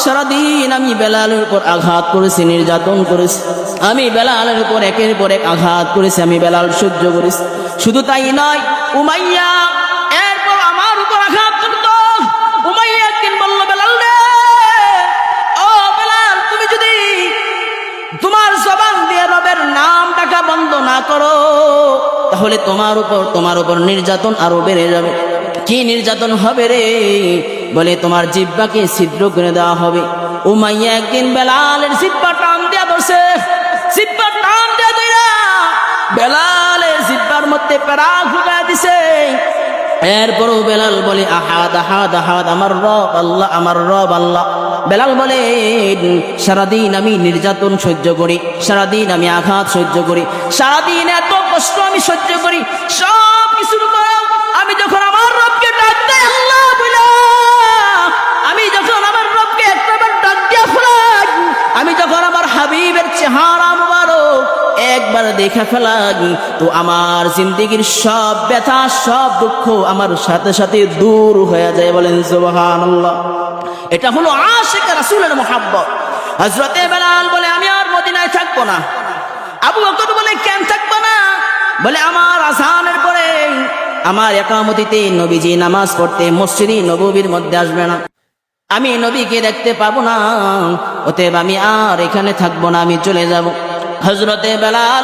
সারাদিন আমি বেলালের উপর আঘাত করেছি, নির্যাতন করেছি, আমি বেলালের উপর একের পর এক আঘাত করেছি, আমি বেলাল সহ্য করেছি। শুধু তাই নয়, উমাইয়া এরপর আমার উপর আঘাত করত। উমাইয়া একদিন বলল, বেলাল রে, ও বেলাল, তুমি যদি তোমার জবান দিয়ে রবের নাম ডাকা বন্ধ না করো, তাহলে তোমার উপর নির্যাতন আরো বেড়ে যাবে। কি নির্যাতন হবে রে? বলে তোমার জিহ্বাকে ছিদ্র করে দেওয়া হবে। উমাইয়া একদিন বেলালের জিহ্বা টান দেয়া ধরছে, জিহ্বা টান দেয়া ধইরা বেলালের জিহ্বার মধ্যে পেরা ঢুকায় দিছে। এরপরও বেলাল বলে, আহাদ আহাদ আহাদ, আমার রব আল্লাহ, আমার রব আল্লাহ। বেলাল বলে, সারাদিন আমি নির্যাতন সহ্য করি, সারাদিন আমি আঘাত সহ্য করি, সারাদিন এত কষ্ট আমি সহ্য করি, সব কিছুর পরেও আমি যখন আমার রবকে ডাক দেই আল্লাহ বলে, আমি যখন আমার রবকে একবার ডাক দিয়া ফেলাই, আমি যখন আমার হাবিবের চেহারা মুবারক একবার দেখে ফেলাই, তো আমার জিন্দেগির সব ব্যথা, সব দুঃখ আমার সাথে সাথে দূর হয়ে যায়। বলেন সুবহানাল্লাহ। এটা হলো আশিক রাসূলের মুহাব্বত। হযরতে বেলাল বলে, আমি আর মদিনায় থাকবো না। আবু বকর বলে, কেন থাকবো না? বলে, আমার আযানের পরে আমার ইকামতিতে নবীজি নামাজ পড়তে মসজিদে নববীর মধ্যে আসবে না, আমি নবীকে দেখতে পাবো না, অতএব আমি আর এখানে থাকবো না, আমি চলে যাব। হযরতে বেলাল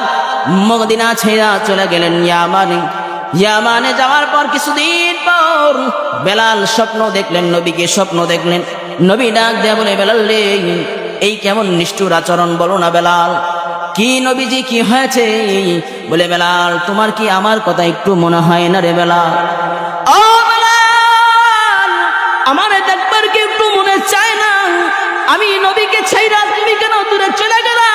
মদিনা ছেড়ে চলে গেলেন ইয়ামানে। ইয়ামানে যাওয়ার পর কিছুদিন পর বেলাল স্বপ্ন দেখলেন, নবীকে স্বপ্ন দেখলেন। নবী ডাক দেয়া বলে, বেলাল রে, এই কেমন নিষ্ঠুর আচরণ বলো না বেলাল, কি নবীজি কি হয়েছে? বলে, বেলাল, তোমার কি আমার কথা একটু মনে হয় না রে বেলাল? ও বেলাল, আমার দেখবার কি একটু মনে চায় না? আমি নবীকে ছাইরা তুমি কেন দূরে চলে গেলা?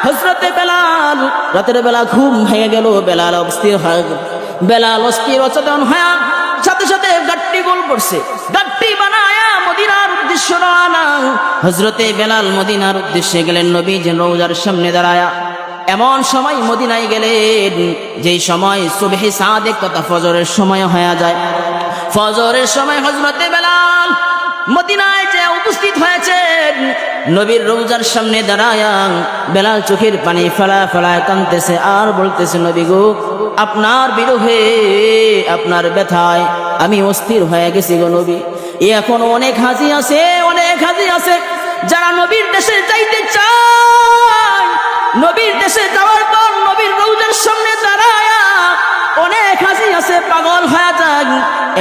হযরতে বেলাল রাতের বেলা ঘুম ভেঙে গেল, বেলাল অস্থির হয়ে গেল। বেলাল অস্থির অচেতন হয়ে সাথে সাথে গাট্টি গোল করছে, গাট্টি বানায়া মদিনার উদ্দেশ্যে রওনা। হযরতে বেলাল মদিনার উদ্দেশ্যে গেলেন, নবীজি রওজার সামনে দাঁড়ায়া। এমন সময় মদিনায় গেলেন যেই সময় সুবহে সাদেক তথা ফজরের সময় হয়ে যায়। ফজরের সময় হযরতে বেলাল মদিনায় যে উপস্থিত হয়েছেন, নবীর রওজার সামনে দাঁড়ায়া বেলাল চোখের পানি ফেলা ফেলায় কাঁদতেছে আর বলতেছে, নবী গো, আপনার বিরহে, আপনার ব্যথায় আমি অস্থির হয়ে গেছি গো নবী। এখন অনেক হাজি আছে, অনেক হাজি আছে যারা নবীর দেশে যাইতে চায়, নবীর দেশে যাওয়ার পর নবীর রওজার সামনে দাঁড়ায়া অনেক হাজি আছে পাগল হয়ে যায়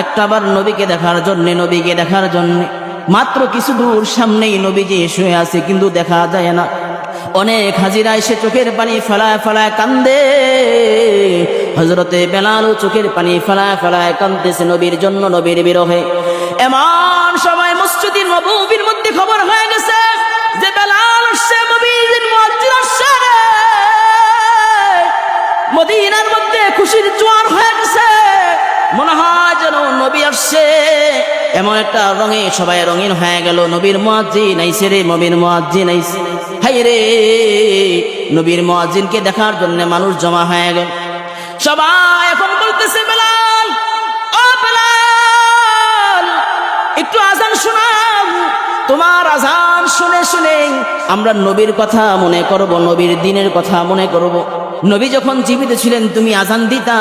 একটাবার নবীকে দেখার জন্য, নবীকে দেখার জন্য। মাত্র কিছু দূর সামনেই নবীজি শুয়ে আছে, কিন্তু দেখা যায় না। অনেক হাজিরা এসে চোখের পানি ফেলায় ফেলায় কান্দে। হযরতে বেলালও চোখের পানি ফেলায় ফেলায় কাঁদতেছে নবীর জন্য, নবীর বিরহে। এমন সময় মসজিদে নববীর মধ্যে খবর হয়ে গেছে যে বেলাল আসছে, নবীর মুয়াজ্জিন আসছে। মদিনার মধ্যে খুশির জোয়ার হয়ে গেছে, মনে হয় যেন নবী আসছে। এমন একটা রঙে সবাই রঙিন হয়ে গেল। নবীর মুয়াজ্জিন আইছে রে, নবীর মুয়াজ্জিন আইছে। হাই রে, নবীর মুয়াজ্জিনকে দেখার জন্য মানুষ জমা হয়ে গেল। সবাই এখন বলতেছে, বেলাল, ও বেলাল, একটু আজান শোনাও। তোমার আজান শুনে শুনে আমরা নবীর কথা মনে করব, নবীর দিনের কথা মনে করব। নবী যখন জীবিত ছিলেন তুমি আজান দিতা,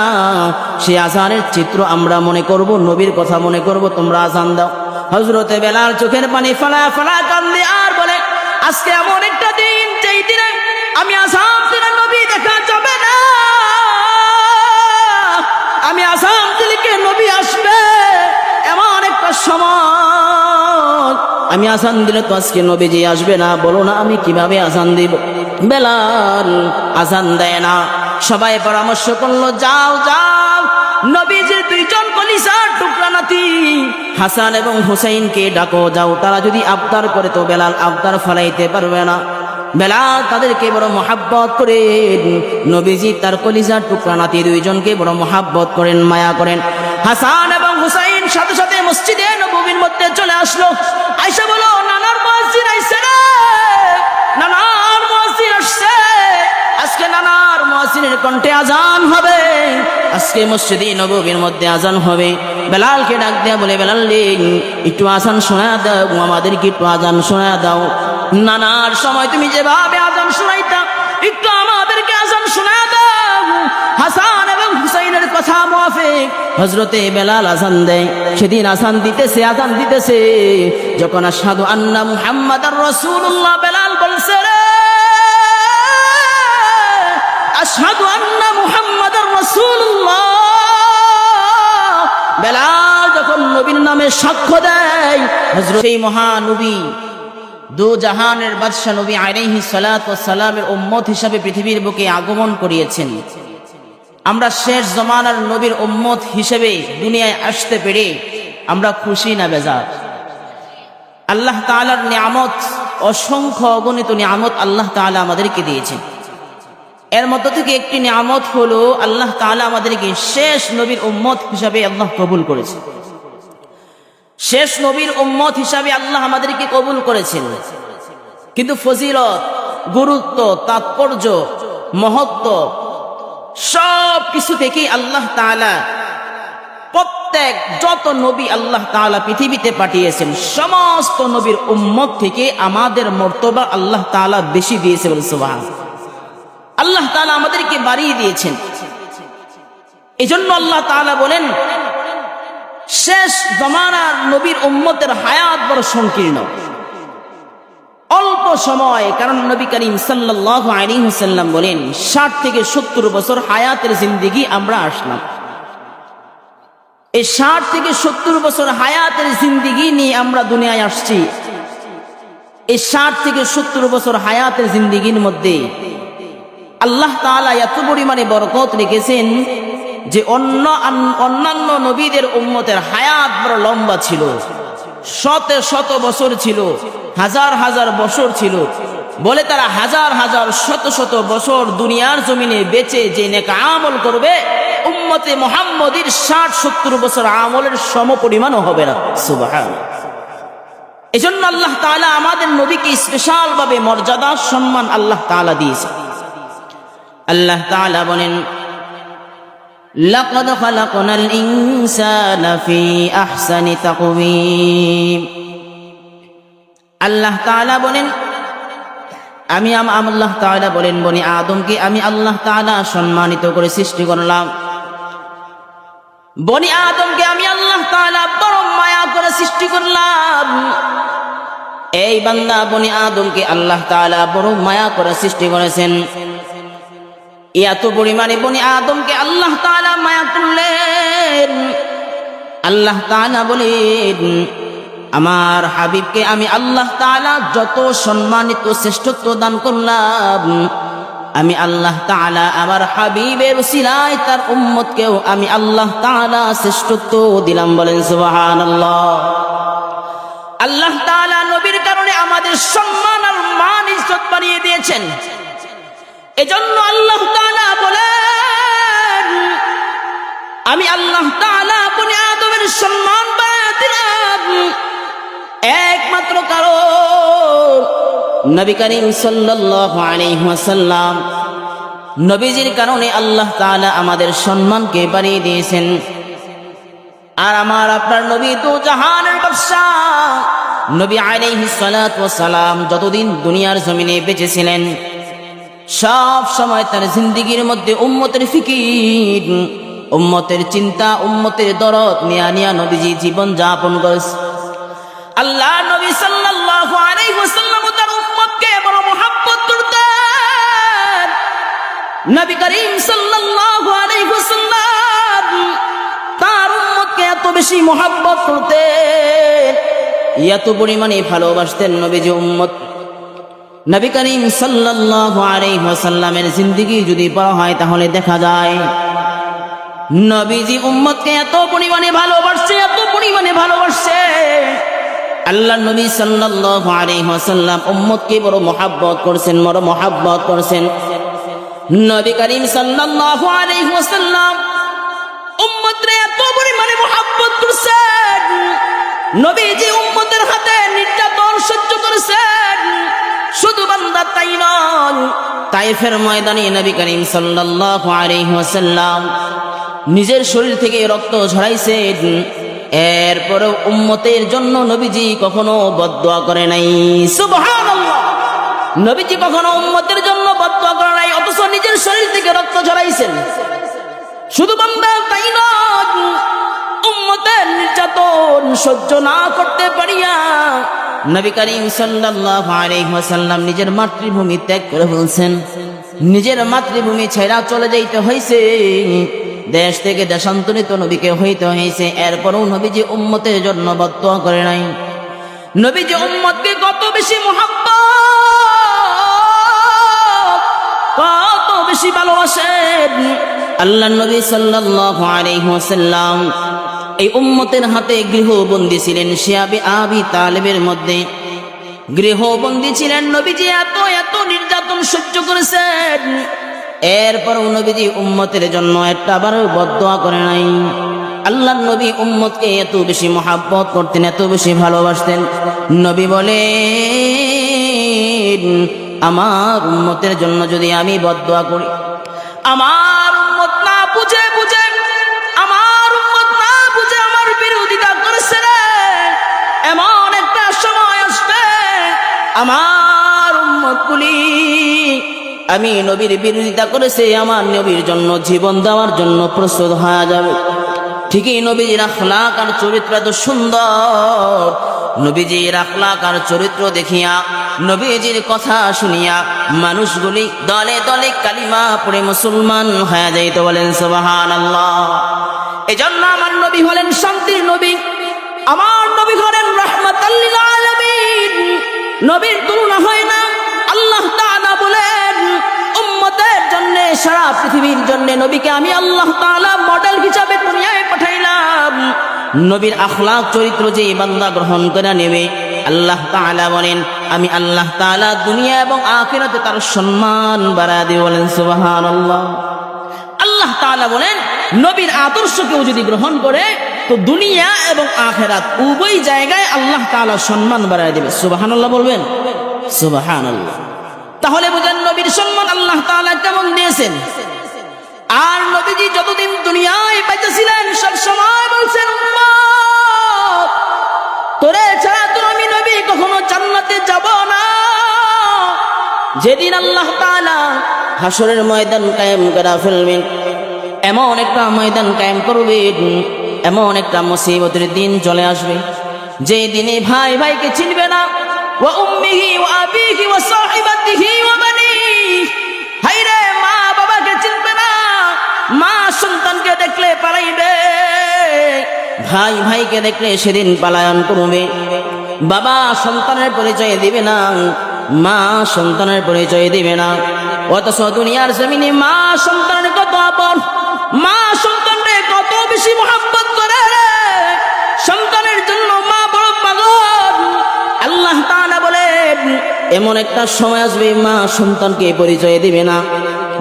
সেই আজানের চিত্র আমরা মনে করব, নবীর কথা মনে করব, তোমরা আজান দাও। হযরতে বেলাল চোখের পানি ফেলা ফেলা কান্দে আর বলে, আজকে এমন একটা দিন যেই দিনে আমি আজান দিলে নবী দেখা যাবে না, আমি আজান দিলে নবী আসবে এমন একটা সময়, আমি আজান দিলে তো আজকে নবীজি আসবে না। বলো না আমি কিভাবে আজান দিব? বেলাল আজান দেয় না। সবাই পরামর্শ করলো, যাও যাও, নবীজির দুইজন কলিজার টুকরা নাতি হাসান এবং হুসাইনকে ডাকো, যাও। তারা যদি আবদার করে তো বেলাল আবদার ফলাইতে পারবে না। বেলাল তাদেরকে বড় মহাব্বত করেন। নবীজি তার কলিজার টুকরা নাতি দুইজনকে বড় মহাব্বত করেন, মায়া করেন। হাসান এবং হুসাইন সাথে সাথে মসজিদে নববীর মধ্যে চলে আসলো। আয়েশা বলো, নানার মুয়াজ্জিন আইছে রে, নানার মুয়াজ্জিন আসছে। আজকে নানার মুয়াজ্জিনের কণ্ঠে আজান হবে, আজকে মসজিদে নববীর মধ্যে আজান হবে। বেলালকে ডাক দেয়া বলে, বেলাল রে একটু আজান শোনা দাও, আমাদেরকে একটু আজান শোনা দাও। নানার সময় তুমি যেভাবে আজান শোনাইতা একটু আমাদেরকে আজান শোনা দাও। হাসান এবং হুসাইনের কথা মুআফিক হযরতে বেলাল আজান দেয়। সেদিন আজান দিতেছে যখন আশহাদু আন্না মুহাম্মাদার রাসূলুল্লাহ বেলাল বলছে রে আশহাদু আন্না মুহাম্মাদার রাসূলুল্লাহ, বেলাল যখন নবীর নামে সাক্ষ্য দেয়, হযরত এই মহানবী দু জাহানের বাদশা নবী আলাইহিস সালাতু ওয়াস সালামের উম্মত হিসাবে পৃথিবীর বুকে আগমন করিয়েছেন। আমরা শেষ জমানার নবীর উম্মত হিসেবে দুনিয়ায় আসতে পেরে আমরা খুশি না বেজার? আল্লাহ তাআলার নিয়ামত, অসংখ্য অগণিত নিয়ামত আল্লাহ তাআলা আমাদেরকে দিয়েছেন। এর মধ্যে থেকে একটি নিয়ামত হলো আল্লাহ তাআলা আমাদেরকে শেষ নবীর উম্মত হিসাবে আল্লাহ কবুল করেছেন। শেষ নবীর উম্মত হিসাবে আল্লাহ আমাদেরকে কবুল করেছেন। কিন্তু ফজিলত, গুরুত্ব, তাৎপর্য, মহত্ব সব কিছু থেকেই আল্লাহ তাআলা প্রত্যেক যত নবী আল্লাহ তাআলা পৃথিবীতে পাঠিয়েছেন সমস্ত নবীর উম্মত থেকে আমাদের মর্তবা আল্লাহ তাআলা বেশি দিয়েছে বলে সুবহানাল্লাহ। আল্লাহ তাআলা আমাদেরকে বাড়িয়ে দিয়েছেন। এজন্য আল্লাহ তাআলা বলেন শেষ জমানার নবীর উম্মতের হায়াত বড় সংকীর্ণ, অল্প সময়। কারণ নবী করিম সাল্লাল্লাহু আলাইহি ওয়াসাল্লাম বলেন 60 থেকে 70 বছর হায়াতের জিন্দেগি আমরা আসলাম। এই 60 থেকে 70 বছর হায়াতের জিন্দেগি নিয়ে আমরা দুনিয়ায় আসছি। এই 60 থেকে 70 বছর হায়াতের জিন্দেগির মধ্যে আল্লাহ তাআলা এত পরিমাণে বরকত রেখেছেন যে অন্যান্য নবীদের উম্মতের হায়াত বড় লম্বা ছিল, শত শত বছর ছিল, হাজার হাজার বছর ছিল। বলে তারা হাজার হাজার শত শত বছর দুনিয়ার জমিনে বেঁচে যে নেক আমল করবে উম্মতে মুহাম্মদীর 60-70 বছর আমলের সম পরিমাণও হবে না। সুবহানাল্লাহ। এজন্য আল্লাহ তাআলা আমাদের নবীকে স্পেশাল ভাবে মর্যাদা সম্মান আল্লাহ তাআলা দিয়েছে। আল্লাহ তাআলা বলেন লাকাদ খালাকনাল ইনসানা ফি আহসানি তাকওয়িম। আল্লাহ তাআলা বলেন আল্লাহ তাআলা বলেন বনি আদমকে আমি আল্লাহ তাআলা সম্মানিত করে সৃষ্টি করলাম। বনি আদমকে আমি আল্লাহ তাআলা বড় মায়া করে সৃষ্টি করলাম। এই বান্দা বনি আদমকে আল্লাহ তাআলা বড় মায়া করে সৃষ্টি করেছেন। এত পরিমাণে বনি আদমকে আল্লাহ তাআলা মায়া করলেন। আল্লাহ তাআলা বলেন আমার হাবিবকে আমি আল্লাহ তাআলা যত সম্মানিত শ্রেষ্ঠত্ব দান করলাম, আমি আল্লাহ তাআলা আমার হাবিবের উসিলায় তার উম্মতকেও আমি আল্লাহ তাআলা শ্রেষ্ঠত্ব দিলাম। বলেন সুবহানাল্লাহ। আল্লাহ তাআলা নবীর কারণে আমাদের সম্মান আর মান ইজ্জত বাড়িয়ে দিয়েছেন। এজন্য আল্লাহ তাআলা বলেন আমি আল্লাহ তাআলা বনি আদমের সম্মান বাড়িয়ে দিলাম একমাত্র কারণ নবী করিম সাল্লাল্লাহু আলাইহি ওয়াসাল্লাম, নবীজির কারণে আল্লাহ তাআলা আমাদের সম্মানকে বাড়িয়ে দিয়েছেন। আর আমার আপনার নবী দু জাহানের বাদশা নবী আলাইহিস সালাতু ওয়াস সালাম যতদিন দুনিয়ার জমিনে বেঁচে ছিলেন সব সময় তার জিন্দেগির মধ্যে উম্মতের ফিকির, উম্মতের চিন্তা, উম্মতের দরদ নিয়া নবীজি জীবন যাপন করেছে। আল্লাহ নবী সাল্লাল্লাহু আলাইহি ওয়াসাল্লাম তার উম্মতকে বড় মহব্বত করতেন। নবী করিম সাল্লাল্লাহু আলাইহি ওয়াসাল্লাম তার উম্মতকে এত বেশি মহব্বত করতেন, এত পরিমাণে ভালোবাসতেন নবীজি উম্মত। নবী করিম সাল্লাল্লাহু আলাইহি ওয়াসাল্লামের জিন্দেগি যদি পড়া হয় তাহলে দেখা যায় নবীজি উম্মতকে এত পরিমাণে ভালোবাসছে, এত পরিমাণে ভালোবাসছে। আল্লাহ নবী সাল্লাল্লাহু আলাইহি ওয়াসাল্লাম উম্মতকে বড় মহব্বত করছেন, বড় মহব্বত করছেন। নবী করিম সাল্লাল্লাহু আলাইহি ওয়াসাল্লাম উম্মতরে এত পরিমাণে মহব্বত করছেন, নবীজি উম্মতের হাতে নির্যাতন সহ্য করেছেন। শুধু বান্দা তাই নয়, তায়েফের ময়দানে নবী করিম সাল্লাল্লাহু আলাইহি ওয়াসাল্লাম নিজের শরীর থেকে রক্ত ঝরাইছেন, এরপরেও উম্মতের জন্য নবীজি কখনো বদদুয়া করে নাই। সুবহানাল্লাহ, নবীজি কখনো উম্মতের জন্য বদদুয়া করে নাই, অথচ নিজের শরীর থেকে রক্ত ঝরাইছেন। শুধু বান্দা তাই নয়, উম্মতের নির্যাতন সহ্য না করতে পারিয়া নবী করিম সাল্লাল্লাহু আলাইহি ওয়াসাল্লাম নিজের মাতৃভূমি ত্যাগ করে ফেলছেন। নিজের মাতৃভূমি ছেড়া চলে যাইতে হয়েছে, দেশ থেকে দেশান্তরিত নবীকে হইতে হয়েছে। এরপরও নবীজি উম্মতের জন্য বদদুয়া করে নাই। নবীজি উম্মতকে কত বেশি মুহাব্বত, কত বেশি ভালোবাসেন। আল্লাহর নবী সাল্লাল্লাহু আলাইহি ওয়াসাল্লাম এই উম্মতের হাতে গৃহবন্দী ছিলেন। শিয়াবে আবি তালেবের মধ্যে গৃহবন্দী ছিলেন। নবীজি এত এত নির্যাতন সহ্য করেছেন, এরপরও নবীজি উম্মতের জন্য একটা বারও বদদুয়া করে নাই। আল্লাহর নবী উম্মতকে এত বেশি মহাব্বত করতেন, এত বেশি ভালোবাসতেন। নবী বলেন, আমার উম্মতের জন্য যদি আমি বদদুয়া করি, আমার উম্মত না বুঝে বুঝে, আমার উম্মত না বুঝে আমার বিরোধিতা করেছে রে, এমন একটা সময় আসবে আমার উম্মতগুলি আমি নবীর বিরোধিতা করেছে, আমার নবীর জন্য জীবন দেওয়ার জন্য প্রস্তুত হয়ে যাবে। ঠিকই নবীজির আখলাক আর চরিত্র এত সুন্দর, নবীজির আখলাক আর চরিত্র দেখিয়া, নবীজির কথা শুনিয়া মানুষগুলি দলে দলে কালিমা পড়ে মুসলমান হয়ে যাইতে। বলেন সুবহানাল্লাহ। এজন্য আমার নবী হলেন শান্তির নবী, আমার নবী হলেন রাহমাতাল লিল আলামিন। নবীর তুলনা হয় না। আল্লাহ তাআলা বলেন, উম্মতের জন্য, সারা পৃথিবীর জন্য নবীকে আমি আল্লাহ তাআলা মডেল হিসাবে দুনিয়ায় পাঠাইলাম। নবীর আখলাক চরিত্র যে বান্দা গ্রহণ করে নেবে, আল্লাহ তাআলা বলেন, আমি আল্লাহ তাআলা দুনিয়া এবং আখিরাতে তার সম্মান বাড়ায় দেব। বলেন সুবহানাল্লাহ। আল্লাহ তাআলা বলেন, নবীর আদর্শ কেউ যদি গ্রহণ করে তো দুনিয়া এবং আখিরাত উভয় জায়গায় আল্লাহ তাআলা সম্মান বাড়ায় দেবে। সুবহানাল্লাহ বলবেন, সুবহানাল্লাহ। তাহলে বুঝেন নবীর সম্মান আল্লাহ তাআলা কেমন দিয়েছেন। আর নবীজি যতদিন দুনিয়ায় বেঁচে ছিলেন সব সময় বলছেন, উম্মত তোরে ছাড়া তো আমি নবী কখনো জান্নাতে যাব না। যেদিন আল্লাহ তাআলা হাসরের ময়দান কায়েম করে ফেলবেন, এমন একটা ময়দান কায়েম করবেন, এমন একটা মুসিবতের দিন চলে আসবে যে দিনে ভাই ভাইকে চিনবে না। ওয়া উম্মিহি ওয়া আবিহি ওয়া সাহিবাতিহি ওয়া বানিহি, হায়রে মা বাবাকে চিনবে না, মা সন্তানকে দেখলে পালাইবে, ভাই ভাইকে দেখলে সেদিন পালায়ন করবে। বাবা সন্তানের পরিচয় দিবে না, মা সন্তানের পরিচয় দিবে না। অথচ দুনিয়ার জমিনে মা সন্তানের কত আপন, মা সন্তানকে কত বেশি মহব্বত করে, সন্তানের জন্য মা বড় পাগল। আল্লাহ তাআলা বলেন, এমন একটা সময় আসবে মা সন্তানকে পরিচয় দিবে না,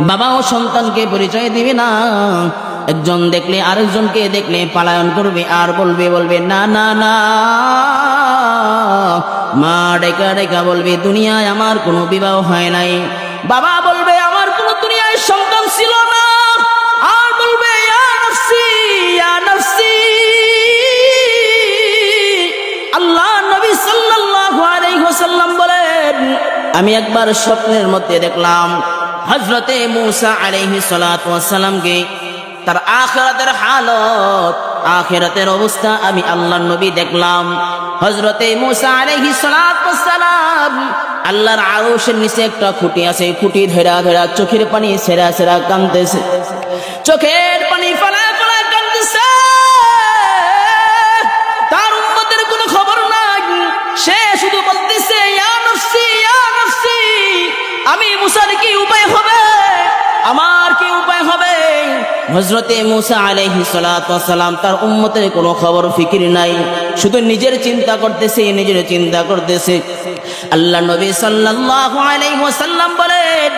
বাবাও সন্তানকে পরিচয় দিবে না। একজন দেখলে আরেকজনকে দেখলে পালায়ন করবে আর বলবে না না না। মা ডেকা ডেকা বলবে, দুনিয়ায় আমার কোনো বিবাহ হয় নাই। বাবা বলবে, আমার কোনো দুনিয়ায় সন্তান ছিল না। আর বলবে, ইয়া নফসি ইয়া নফসি। আল্লাহ নবী সাল্লাল্লাহু আলাইহি ওয়াসাল্লাম বলেন, আমি একবার স্বপ্নের মধ্যে দেখলাম হযরতে মূসা আলাইহিস সালাতু ওয়াস সালামকে, তার আখিরাতের হালত, আখিরাতের অবস্থা আমি আল্লাহর নবী দেখলাম। হযরতে মূসা আলাইহিস সালাতু ওয়াস সালাম আল্লাহর আরশের নিচে একটা খুঁটি আছে, খুঁটি ধরা ধরা চোখের পানি ছেড়া ছেড়া কাঁদতেছে, চোখের পানি ফেলা ফেলা কাঁদতেছে। তার উম্মতের কোনো খবর নাই, সে শুধু বলতেছে, ইয়া নফসি ইয়া নফসি। আমি মূসার কি উপায় হবে, আমার কি উপায় হবে। হযরতে মূসা আলাইহিস সালাতু ওয়াস সালাম তার উম্মতের কোনো খবর ফিকির নাই, শুধু নিজের চিন্তা করতেছে, নিজের চিন্তা করতেছে। আল্লাহ নবী সাল্লাল্লাহু আলাইহি ওয়াসাল্লাম বলেন,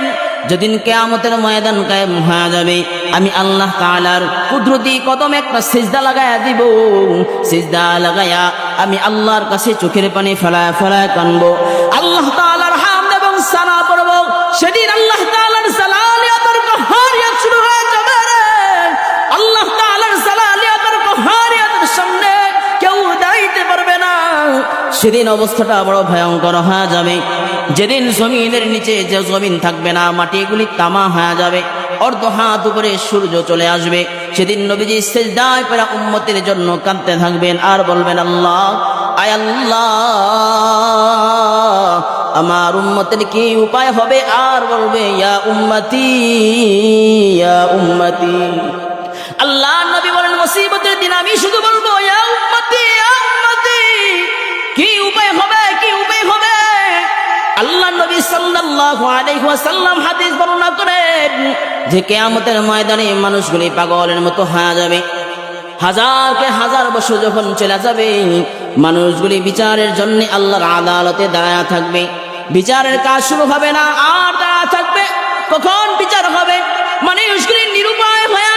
যেদিন কিয়ামতের ময়দান কায়েম হয়ে যাবে, আমি আল্লাহ তাআলার কুদরতি কদমে একটা সিজদা লাগায়া দিব। সিজদা লাগায়া আমি আল্লাহর কাছে চোখের পানি ফেলায় ফেলায় কাঁদবো, আল্লাহ তাআলার হামদ এবং সানা পড়ব। সেদিন আল্লাহ তাআলার জালালিয়াতের কাহারিয়াত শুরু হয়ে যাবে। আল্লাহ সেদিন অবস্থাটা বড় ভয়ঙ্কর হয়ে যাবে। যেদিন জমিনের নিচে যে জমিন থাকবে না, মাটিগুলি তামা হয়ে যাবে, অর্ধ হাত উপরে সূর্য চলে আসবে। সেদিন নবীজি সিজদায় পড়ে উম্মতের জন্য কাঁদতে থাকবেন আর বলবেন, আল্লাহ, আয় আল্লাহ, আমার উম্মতের কি উপায় হবে? আর বলবে, ইয়া উম্মতি, ইয়া উম্মতি। আল্লাহ নবী বলেন, মুসিবতের দিন আমি শুধু বলবো, ইয়া উম্মতি, ইয়া উম্মতি। কি উপায় হবে, কি উপায় হবে? আল্লাহ নবী সাল্লাল্লাহু আলাইহি ওয়াসাল্লাম হাদিস বর্ণনা করেন যে কিয়ামতের ময়দানে মানুষগুলি পাগলের মতো হয়ে যাবে। হাজারকে হাজার বছর যখন চলে যাবে, মানুষগুলি বিচারের জন্য আল্লাহর আদালতে দাঁড়ায় থাকবে। বিচারের কাজ শুরু হবে না, আর দাঁড়ায় থাকবে। কখন বিচার হবে? মানুষগুলি নিরুপায় হয়ে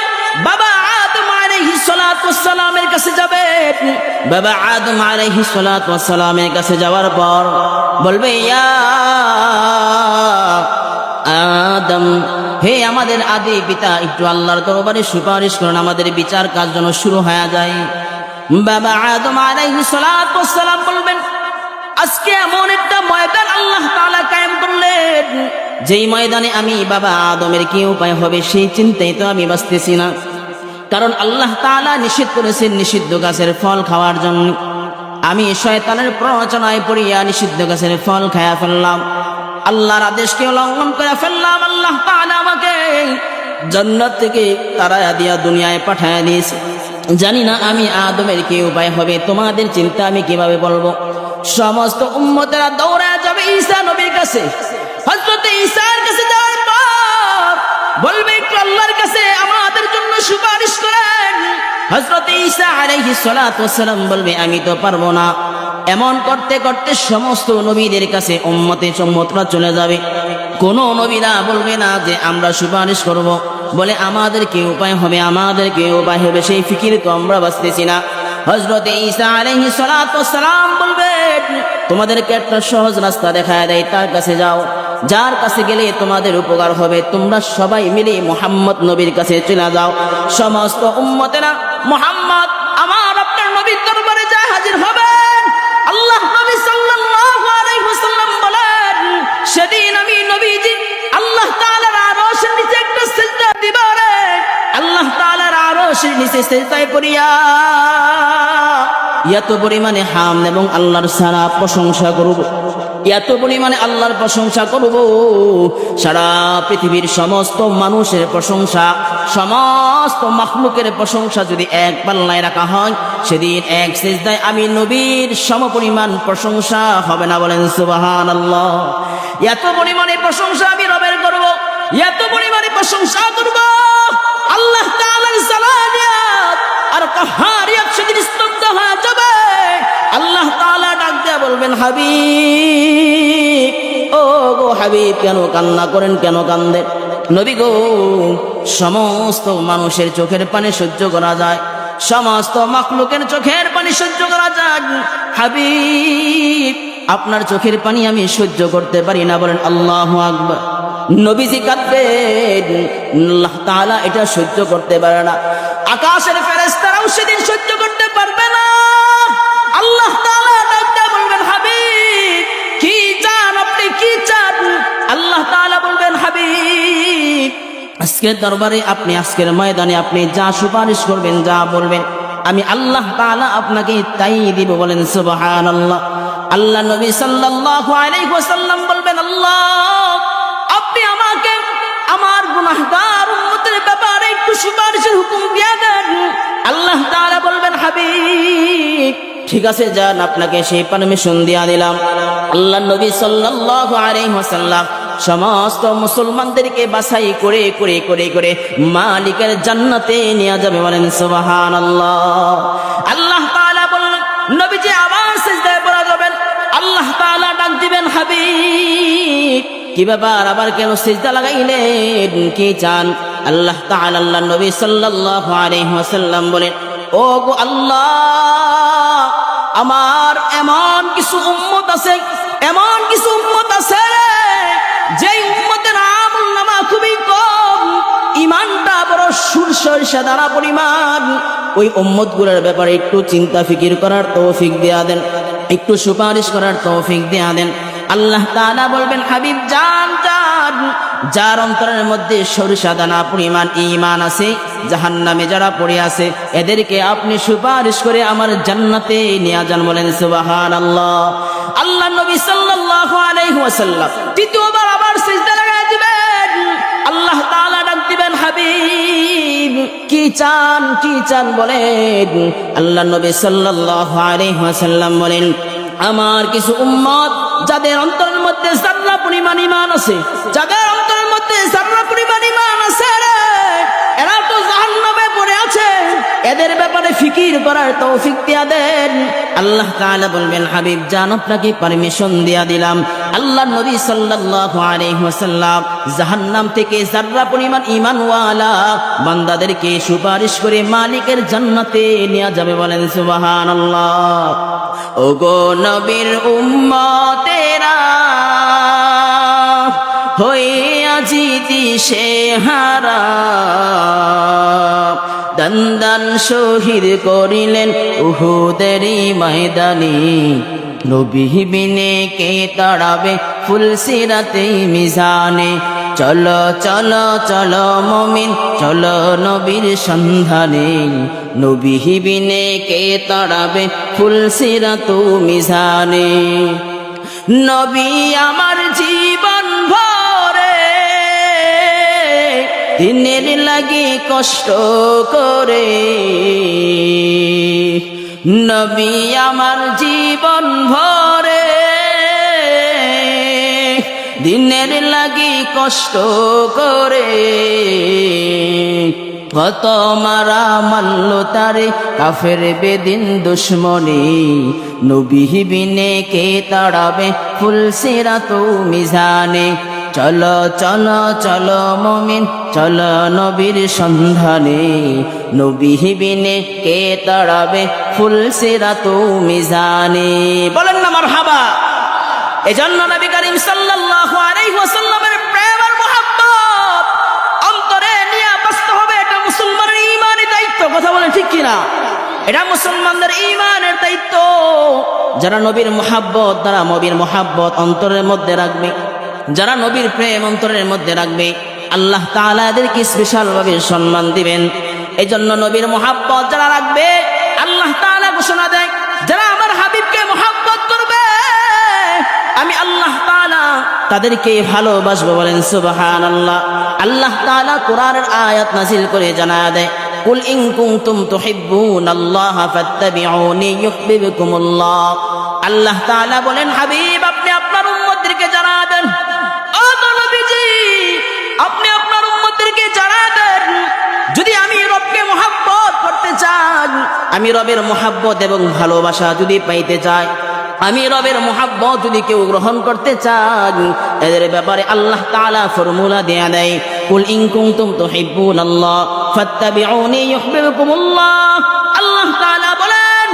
বাবা আদম আলাইহিস সালাতু ওয়াস সালামের কাছে যাবে। বাবা আদম আলাইহিস সালাতু ওয়াস সালামের কাছে যাওয়ার পর বলবে, ইয়া আদম, হে আমাদের আদি পিতা, একটু আল্লাহর দরবারে সুপারিশ করুন, আমাদের বিচার কাজ যেন শুরু হয়ে যায়। বাবা আদম আলাইহিস সালাতু ওয়াস সালাম বলবেন, আজকে এমন একটা ময়দান আল্লাহ তাআলা কায়েম করলেন, যেই ময়দানে আমি বাবা আদমের কি উপায় হবে সেই চিন্তায় তো আমি বাঁচতেছি না। কারণ আল্লাহ তাআলা নিষেধ করেছেন নিষিদ্ধ গাছের ফল খাওয়ার জন্য। আমি শয়তানের প্ররোচনায় পড়িয়া নিষিদ্ধ গাছের ফল খায়া ফেললাম, আল্লাহর আদেশকে লঙ্ঘন করে ফেললাম। আল্লাহ তাআলা আমাকে জান্নাত থেকে তাড়ায়া দিয়া দুনিয়ায় পাঠায়া দিয়েছে। জানি না আমি আদমের কি উপায় হবে, তোমাদের চিন্তা আমি কিভাবে বলবো। সমস্ত উম্মতেরা দৌড়ে যাবে ঈসা নবীর কাছে। হযরত ঈসার কাছে যাওয়ার পর বলবে, একটু আল্লাহর কাছে আমাদের জন্য সুপারিশ করেন। হযরত ঈসা আলাইহিস সালাতু ওয়াস সালাম বলবে, আমি তো পারবো না। এমন করতে করতে সমস্ত নবীদের কাছে উম্মতরা চলে যাবে। কোন নবীরা বলবে না যে আমরা সুপারিশ করব, বলে আমাদের কি উপায় হবে, আমাদের কি উপায় হবে, সেই ফিকির তো আমরা বাঁচতেছি না। হযরত ঈসা আলাইহিস সালাতু ওয়াস সালাম বলবেন, তোমাদেরকে একটা সহজ রাস্তা দেখায় দেয়, তার কাছে যাও, যার কাছে গেলে তোমাদের উপকার হবে। তোমরা সবাই মিলে মুহাম্মদ নবীর কাছে চলে যাও। সমস্ত উম্মতেরা মুহাম্মদ আমার আপনার নবীর দরবারে যায় হাজির হবেন। আল্লাহ নবী সাল্লাল্লাহু আলাইহি ওয়াসাল্লাম বলেন, সেদিন আমি নবীজি আল্লাহ তাআলার আরশের নিচে একটা সিজদা দিব রে। আল্লাহ তাআলার আরশের নিচে সিজদায় করিয়া এত পরিমাণে হামদ এবং আল্লাহর সারা প্রশংসা করব, এত পরিমাণে আল্লাহর প্রশংসা করব, সারা পৃথিবীর সমস্ত মানুষের প্রশংসা, সমস্ত মাখলুকের প্রশংসা যদি এক পাল্লায় রাখা হয়, সেদিন এক সিজদায় আমি নবীর সমপরিমাণ প্রশংসা হবে না। বলেন সুবহানাল্লাহ। এত পরিমাণে প্রশংসা আমি রবের করব, এত পরিমাণে প্রশংসা করব, আল্লাহ তাআলার জালালিয়াত আর কাহারিয়াত সেদিন স্তব্ধ হয়ে যাবে। আল্লাহ তাআলা ডাক দিয়ে বলবেন, হাবিব, ও গো হাবিব, কেন কান্না করেন, কেন কান্দেন? নবী গো, সমস্ত মানুষের চোখের পানি সহ্য করা যায়, সমস্ত মাখলুকের চোখের পানি সহ্য করা যায়, হাবিব আপনার চোখের পানি আমি সহ্য করতে পারি না। বলেন আল্লাহু আকবার। নবীজি কাঁদবেন, আল্লাহ তাআলা এটা সহ্য করতে পারে না, আকাশের ফেরেশতারাও সেদিন সহ্য করতে পারবে না। আল্লাহ তাআলা ডাকতে বলবেন, হাবিব কি চান, আপনি কি চান? আল্লাহ তাআলা বলবেন, হাবিব আজকের দরবারে আপনি, আজকের ময়দানে আপনি যা সুপারিশ করবেন, যা বলবেন, আমি আল্লাহ তাআলা আপনাকে তাই দিব। বলেন সুবহানাল্লাহ। আল্লাহ নবী সাল্লাল্লাহু আলাইহি ওয়াসাল্লাম বলবেন, আল্লাহ আপনি আমাকে আমার গুনাহগার উম্মতের ব্যাপারে একটু সুপারিশের হুকুম দিয়ে দেন। আল্লাহ তাআলা বলবেন, হাবিব ঠিক আছে, যান, আপনাকে সেই পারমিশন দিয়ে দিলাম। আল্লাহ নবী সাল্লাল্লাহু আলাইহি ওয়াসাল্লাম সমস্ত মুসলমানদেরকে বাছাই করে করে করে করে মালিকের জান্নাতে নিয়ে যাবে। বলেন সুবহানাল্লাহ। আল্লাহ তাআলা বললেন, নবীজি আবার সিজদায় পড়ে যাবেন। আল্লাহ তাআলা ডাক দিবেন, হাবিব কি ব্যাপার, আবার কেন সিজদা লাগাইলেন, কি চান? আল্লাহ তাআলা আল্লাহ নবী সাল্লাল্লাহু আলাইহি ওয়াসাল্লাম বলেন, ও গো আল্লাহ, আমার এমন কিছু উম্মত আছে, এমন কিছু উম্মত আছে যেই উম্মতের আমলনামা খুবই কম, ঈমানটা বড় সরিষা দানা পরিমাণ। ওই উম্মতগুলোর ব্যাপারে একটু চিন্তা ফিকির করার তৌফিক দিয়া দেন, একটু সুপারিশ করার তৌফিক দিয়া দেন। আল্লাহ তাআলা বলবেন, হাবিব যান যান, যার অন্তরের মধ্যে সরিষা দানা পরিমাণ ঈমান আছে, জাহান্নামে যারা পড়ে আছে এদেরকে আপনি সুপারিশ করে আমার জান্নাতে নিয়ে যান। বলেন সুবহানাল্লাহ। আল্লাহ নবী সাল্লাল্লাহু আলাইহি ওয়াসাল্লাম তৃতীয়বার আবার সিজদা লাগায় দিবেন। আল্লাহ তাআলা ডাক দিবেন, হাবিব কি চান কি চান বলেন। আল্লাহ নবী সাল্লাল্লাহু আলাইহি ওয়াসাল্লাম বলেন, আমার কিছু উম্মত যাদের অন্তরের মধ্যে যাররা পরিমাণ ঈমান আছে, যাদের অন্তরের মধ্যে যাররা পরিমাণ ঈমান আছে রে, এরা তো জাহান্নামে পড়ে আছে, এদের ব্যাপারে ফিকির করার তৌফিক দিয়া দেন। আল্লাহ তাআলা বলবেন, হাবিব জান আপনাকে পারমিশন দিয়া দিলাম। আল্লাহ নবী সাল্লাল্লাহু আলাইহি ওয়াসাল্লাম জাহান্নাম থেকে যাররা পরিমাণ ঈমানওয়ালা বান্দাদেরকে সুপারিশ করে মালিকের জান্নাতে নিয়ে যাবে। বলেন সুবহানাল্লাহ। ওগো নবীর উম্মতেরা হইয়া দিশে হারা, দন্দন শহীদ করিলেন উহুদেরই ময়দানে, নবী বিনে কে তাড়াবে ফুলসিরাতে মিজানে। চলো চলো চলো মুমিন চলো নবীর সন্ধানে, নবী বিনে কে তাড়াবে ফুলসিরাতু মিজানে। নবী আমার জীবন ভরে দিনের লাগি কষ্ট করে, নবী আমার জীবন ভরে দিনের লাগি কষ্ট করে, কত মারা মারল তারে কাফের বেদিন দুশ্মনী, নবী বিনে কে তাড়াবে ফুলসিরাতু মিজানে। চলো চলো চলো মুমিন চলো নবীর সন্ধানে, নবী বিনে কে তাড়াবে ফুলসিরাতু মিজানে। বলেন না মারহাবা। এজন্য নবী করিম সাল্লাল্লাহু আলাইহি ওয়াসাল্লামের প্রেম আর মুহাব্বত অন্তরে নিয়ে বাঁচতে হবে। এটা মুসলমানের ঈমানের দায়িত্ব। কথা বলেন ঠিক কিনা? এটা মুসলমানদের ঈমানের দায়িত্ব। যারা নবীর মুহাব্বত, যারা নবীর মুহাব্বত অন্তরের মধ্যে রাখবে, যারা নবীর প্রেম অন্তরের মধ্যে রাখবে, আল্লাহ তাআলা এদেরকে স্পেশাল ভাবে সম্মান দিবেন। এজন্য নবীর মুহাব্বত যারা রাখবে, আল্লাহ তাআলা ঘোষণা দেয়, যারা আমার হাবিবকে মুহাব্বত করবে আমি আল্লাহ তাআলা তাদেরকে ভালোবাসবো। বলেন সুবহানাল্লাহ। আল্লাহ তাআলা কোরআনের আয়াত নাযিল করে জানায় দেয়, কুল ইন কুনতুম তুহিব্বুনাল্লাহা ফাত্তাবিউনি ইউহিব্বুকুমুল্লাহ। আল্লাহ তাআলা বলেন, হাবিব আপনি আপনার উম্মতদেরকে জানায় দেন, ও নবীজি আপনি আপনার উম্মতদেরকে জানায় দেন, যদি আমি রবকে মুহাব্বত করতে চাই, আমি রবের মুহাব্বত এবং ভালোবাসা যদি পাইতে চাই, আমি রবের মুহাব্বত যদি কেউ গ্রহণ করতে চান, এদের ব্যাপারে আল্লাহ তাআলা ফর্মুলা দেয়া দেয়, কুল ইন কুনতুম তুহিব্বুনাল্লাহ ফাত্তাবিউনি ইউহিব্বুকুমুল্লাহ। আল্লাহ তাআলা বলেন,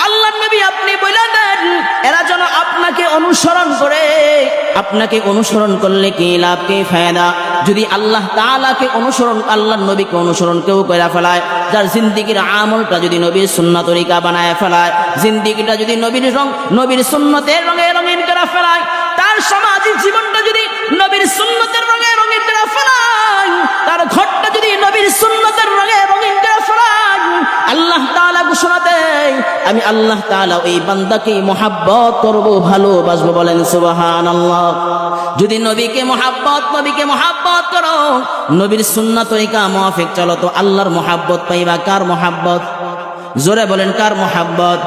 আল্লাহ নবী আপনি বলে দেন এরা যেন আপনাকে অনুসরণ করে। আপনাকে অনুসরণ করলে কি লাভ, কি ফায়দা? যদি আল্লাহ তাআলাকে অনুসরণ, আল্লাহর নবীকে অনুসরণ কেউ করে ফেলায়, যার জিন্দেগির আমলটা যদি নবীর সুন্নাত তরিকা বানায় ফেলায়, জিন্দেগিটা যদি নবীর সুন্নতের রঙে রঙিন করে ফেলায়, তার সামাজিক জীবনটা যদি নবীর সুন্নতের রঙে রঙিন করে ফেলায়, তার ঘরটা যদি নবীর সুন্নতের রঙে রঙিন করে ফেলায়, আল্লাহ তাআলা ঘোষণা দেয় আমি আল্লাহ তাআলা ওই বান্দাকে মুহাব্বত করব, ভালোবাসবো। বলেন সুবহানাল্লাহ। যদি নবীকে মুহাব্বত করো, নবীর সুন্নাত তরিকা মুআফিক চলো, তো আল্লাহর মুহাব্বত পাইবা। কার মুহাব্বত? জোরে বলেন কার মুহাব্বত?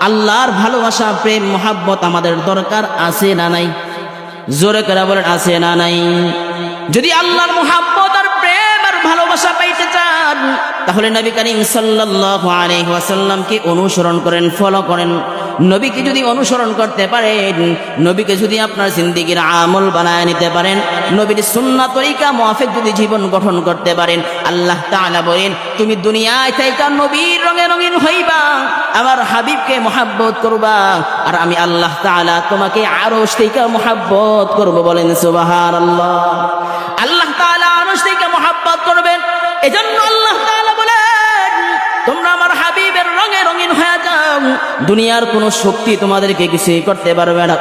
আল্লাহর ভালোবাসা, প্রেম, মুহাব্বত আমাদের দরকার আছে না নাই? জোরে করে বলেন আছে না নাই? যদি আল্লাহর মুহাব্বত আর প্রেম আর ভালোবাসা পাইতে চান, তাহলে নবী করিম সাল্লাল্লাহু আলাইহি ওয়াসাল্লামকে অনুসরণ করেন, ফলো করেন। নবীকে যদি অনুসরণ করতে পারেন, নবীকে যদি আপনার জিন্দেগির আমল বানায় নিতে পারেন, নবীর সুন্নাত তরিকা মুআফিক যদি জীবন গঠন করতে পারেন, আল্লাহ তাআলা বলেন তুমি দুনিয়ায় থাইকা নবীর রঙে রঙিন হইবা, আমার হাবিবকে মুহাব্বত করবা, আর আমি আল্লাহ তাআলা তোমাকে আরশ থেকে মুহাব্বত করব। বলেন সুবহানাল্লাহ। আল্লাহ তাআলা আরশ থেকে মুহাব্বত করবেন। এজন্য আল্লাহ তাআলা বলেন তোমরা আমার হাবিবের রঙে রঙিন হয়ে যাও, দুনিয়ার কোনো শক্তি তোমাদেরকে কিছুই করতে পারবে না।